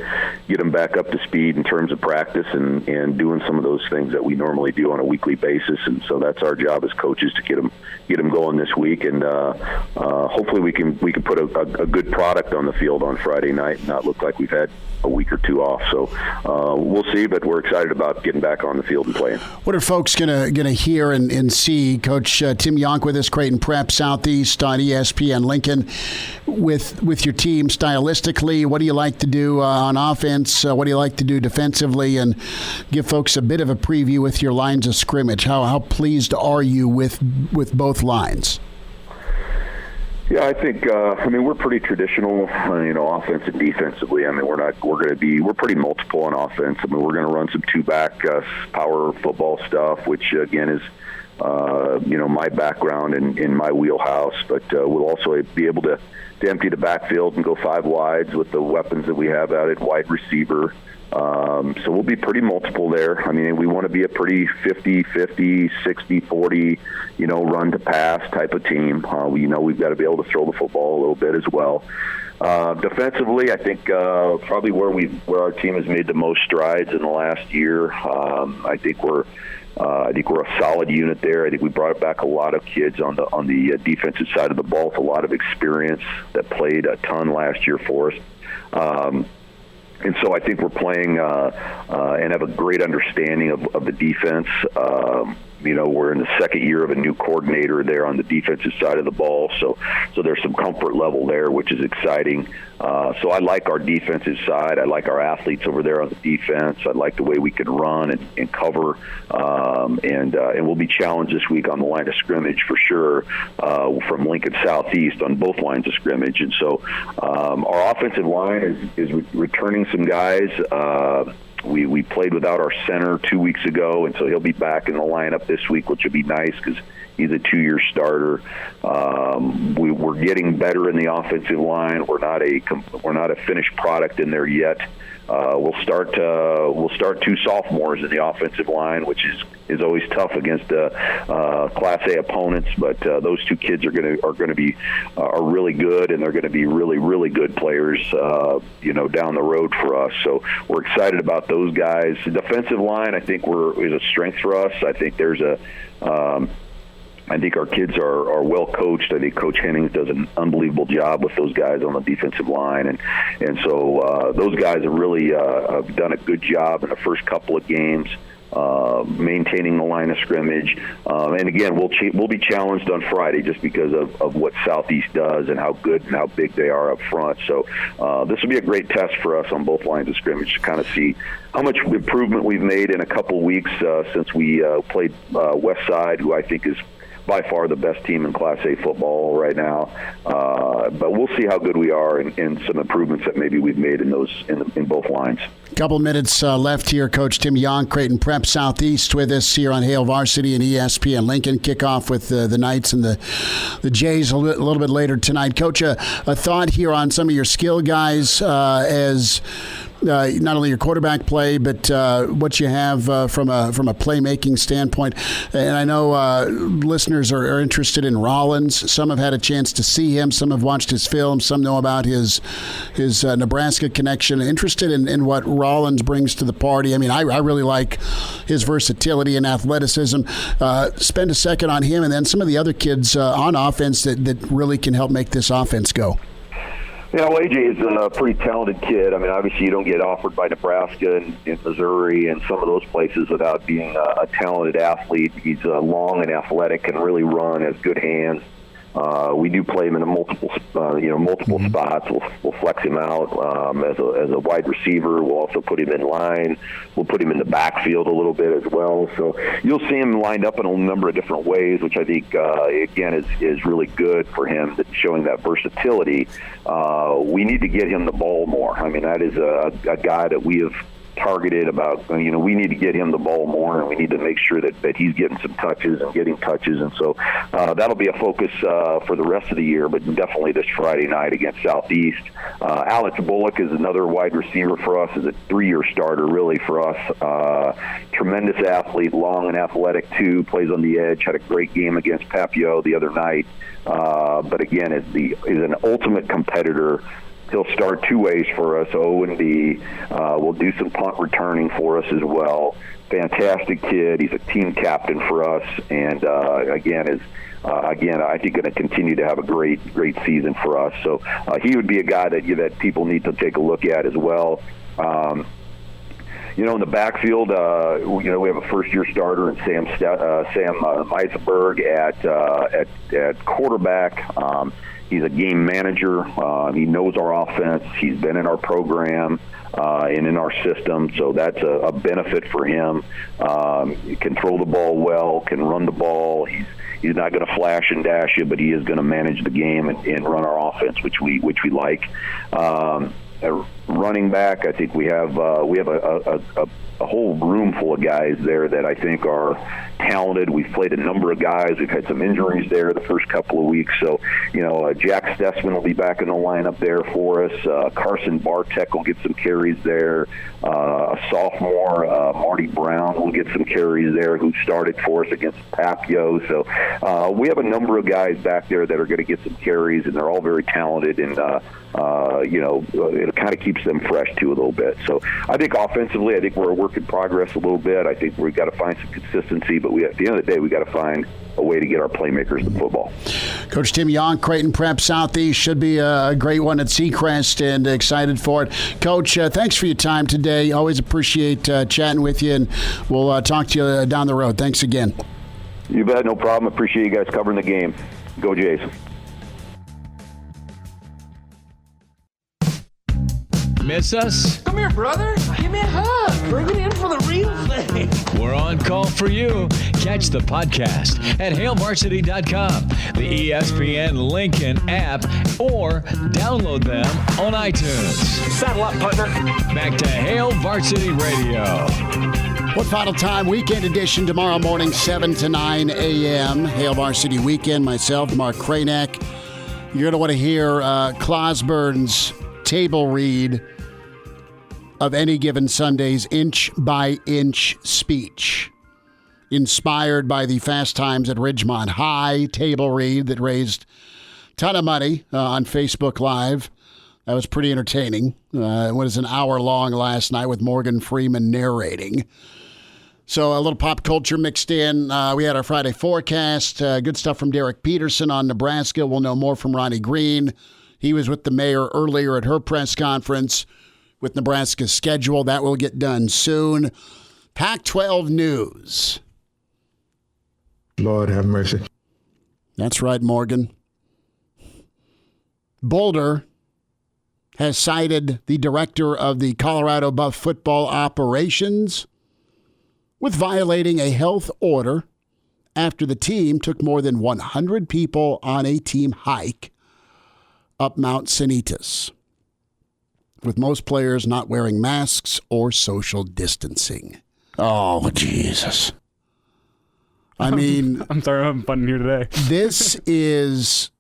them back up to speed in terms of practice and doing some of those things that we normally do on a weekly basis. And so that's our job as coaches to get them going this week. And hopefully we can put a good product on the field on Friday night and not look like we've had a week or two off. So we'll see, but we're excited about getting back on the field and playing. What are folks gonna hear and see? Coach Tim Yonk with us, Creighton Prep Southeast on ESPN Lincoln. With your team stylistically, what do you like to do on offense? What do you like to do defensively? And give folks a bit of a preview with your lines of scrimmage. How pleased are you with both lines? Yeah, I think we're pretty traditional, offense and defensively. I mean, we're pretty multiple on offense. I mean, we're going to run some two-back power football stuff, which again is my background in my wheelhouse. But we'll also be able to empty the backfield and go 5 wides with the weapons that we have out at wide receiver. So we'll be pretty multiple there. I mean, we want to be a pretty 50-50, 60-40, run to pass type of team. We've got to be able to throw the football a little bit as well. Defensively, I think probably where our team has made the most strides in the last year. I think we're a solid unit there. I think we brought back a lot of kids on the defensive side of the ball with a lot of experience that played a ton last year for us. And so I think we're playing and have a great understanding of the defense. We're in the second year of a new coordinator there on the defensive side of the ball, so there's some comfort level there, which is exciting. So I like our defensive side. I like our athletes over there on the defense. I like the way we can run and cover, and we'll be challenged this week on the line of scrimmage for sure from Lincoln Southeast on both lines of scrimmage. And so our offensive line is returning some guys. We played without our center 2 weeks ago, and so he'll be back in the lineup this week, which will be nice because he's a 2-year starter. We're getting better in the offensive line. We're not a finished product in there yet. We'll start 2 sophomores in the offensive line, which is always tough against Class A opponents. But those 2 kids are really good, and they're going to be really, really good players, down the road for us. So we're excited about those guys. The defensive line, I think, is a strength for us. I think I think our kids are well coached. I think Coach Hennings does an unbelievable job with those guys on the defensive line, and so those guys have really have done a good job in the first couple of games. Maintaining the line of scrimmage, and again, we'll be challenged on Friday just because of what Southeast does and how good and how big they are up front. So this will be a great test for us on both lines of scrimmage to kind of see how much improvement we've made in a couple weeks since we played West Side, who I think is by far the best team in Class A football right now. But we'll see how good we are and some improvements that maybe we've made in both lines. Couple minutes left here. Coach Tim Yonk, Creighton Prep Southeast, with us here on Hail Varsity and ESPN Lincoln. Kickoff with the Knights and the Jays a little bit later tonight. Coach, a thought here on some of your skill guys as not only your quarterback play, but what you have from a playmaking standpoint. And I know listeners are interested in Rollins. Some have had a chance to see him. Some have watched his film. Some know about his Nebraska connection. Interested in what Rollins brings to the party. I mean, I really like his versatility and athleticism. Spend a second on him, and then some of the other kids on offense that really can help make this offense go. Yeah, well, AJ is a pretty talented kid. I mean, obviously you don't get offered by Nebraska and Missouri and some of those places without being a talented athlete. He's long and athletic, can really run, has good hands. We do play him in multiple spots. We'll flex him out as a wide receiver. We'll also put him in line. We'll put him in the backfield a little bit as well. So you'll see him lined up in a number of different ways, which I think again is really good for him, showing that versatility. We need to get him the ball more. I mean, that is a guy that we have targeted about, we need to get him the ball more, and we need to make sure that he's getting some touches and getting touches. And so that'll be a focus for the rest of the year, but definitely this Friday night against Southeast. Alex Bullock is another wide receiver for us, is a 3-year starter really for us. Tremendous athlete, long and athletic too, plays on the edge, had a great game against Papio the other night. But again, is an ultimate competitor. He'll start two ways for us, O and B. Will do some punt returning for us as well. Fantastic kid. He's a team captain for us, and again, I think going to continue to have a great season for us. So he would be a guy that people need to take a look at as well. In the backfield, we have a first-year starter in Sam Meisenberg at quarterback. He's a game manager. He knows our offense. He's been in our program and in our system, so that's a benefit for him. He can throw the ball well, can run the ball. He's not going to flash and dash you, but he is going to manage the game and run our offense, which we like. Running back, I think we have a whole room full of guys there that I think are talented. We've played a number of guys. We've had some injuries there the first couple of weeks. So, Jack Stessman will be back in the lineup there for us. Carson Bartek will get some carries there. A sophomore, Marty Brown, will get some carries there, who started for us against Papio. So we have a number of guys back there that are going to get some carries, and they're all very talented, and it kind of keeps them fresh too a little bit. So I think offensively, we're a work in progress a little bit. I think we've got to find some consistency, but at the end of the day, we got to find a way to get our playmakers the football. Coach Tim Young, Creighton Prep Southeast, should be a great one at Seacrest, and excited for it. Coach, thanks for your time today. Always appreciate chatting with you, and we'll talk to you down the road. Thanks again. You bet, no problem. Appreciate you guys covering the game. Go Jays. Miss us? Come here, brother. Give me a hug. Bring it in for the real thing. We're on call for you. Catch the podcast at HailVarsity.com, the ESPN Lincoln app, or download them on iTunes. Saddle up, partner. Back to Hail Varsity Radio. What final time? Weekend edition tomorrow morning, 7 to 9 a.m. Hail Varsity Weekend. Myself, Mark Kranek. You're going to want to hear Clausburn's table read of Any Given Sunday's inch-by-inch speech, inspired by the Fast Times at Ridgemont High table read that raised a ton of money on Facebook Live. That was pretty entertaining. It was an hour long last night with Morgan Freeman narrating. So a little pop culture mixed in. We had our Friday forecast. Good stuff from Derek Peterson on Nebraska. We'll know more from Ronnie Green. He was with the mayor earlier at her press conference with Nebraska's schedule. That will get done soon. Pac-12 news. Lord have mercy. That's right, Morgan. Boulder has cited the director of the Colorado Buff football operations with violating a health order after the team took more than 100 people on a team hike up Mount Sanitas, with most players not wearing masks or social distancing. Oh, Jesus. I mean... I'm sorry, I'm having fun here today. This is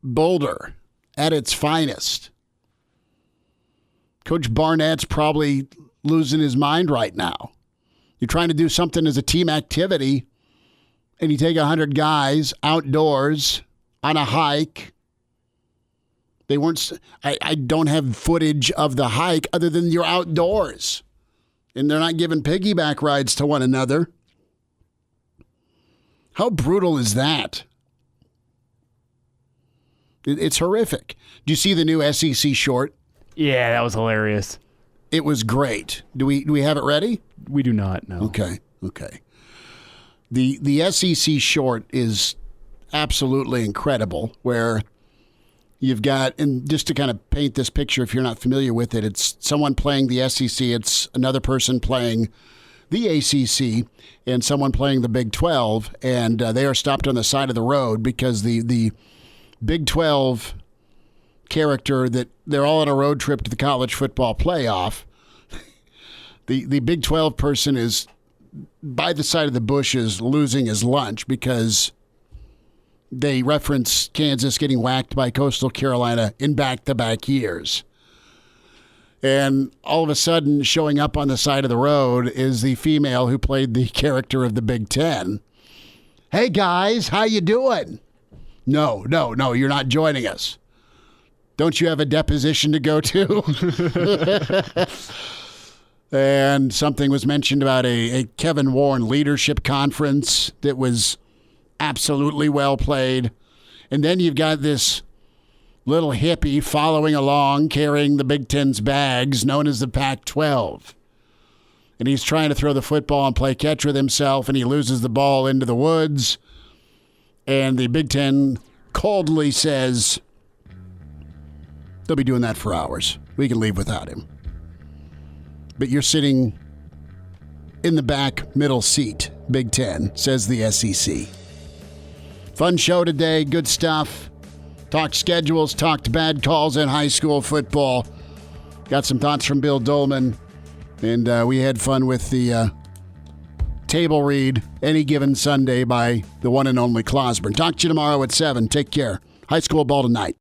Boulder at its finest. Coach Barnett's probably losing his mind right now. You're trying to do something as a team activity, and you take 100 guys outdoors on a hike. They weren't. I don't have footage of the hike other than you're outdoors, and they're not giving piggyback rides to one another. How brutal is that? It's horrific. Do you see the new SEC short? Yeah, that was hilarious. It was great. Do we have it ready? We do not, no. Okay. The SEC short is absolutely incredible, where you've got, and just to kind of paint this picture if you're not familiar with it, it's someone playing the SEC, it's another person playing the ACC, and someone playing the Big 12, and they are stopped on the side of the road because the Big 12 character that they're all on a road trip to the college football playoff. The Big 12 person is by the side of the bushes losing his lunch because they reference Kansas getting whacked by Coastal Carolina in back-to-back years. And all of a sudden, showing up on the side of the road is the female who played the character of the Big Ten. Hey, guys, how you doing? No, you're not joining us. Don't you have a deposition to go to? And something was mentioned about a Kevin Warren leadership conference that was absolutely well played. And then you've got this little hippie following along, carrying the Big Ten's bags, known as the Pac-12. And he's trying to throw the football and play catch with himself, and he loses the ball into the woods. And the Big Ten coldly says, they'll be doing that for hours. We can leave without him. But you're sitting in the back middle seat, Big Ten, says the SEC. Fun show today, good stuff. Talked schedules, talked bad calls in high school football. Got some thoughts from Bill Dolman. And we had fun with the table read, Any Given Sunday by the one and only Clausburn. Talk to you tomorrow at 7. Take care. High school ball tonight.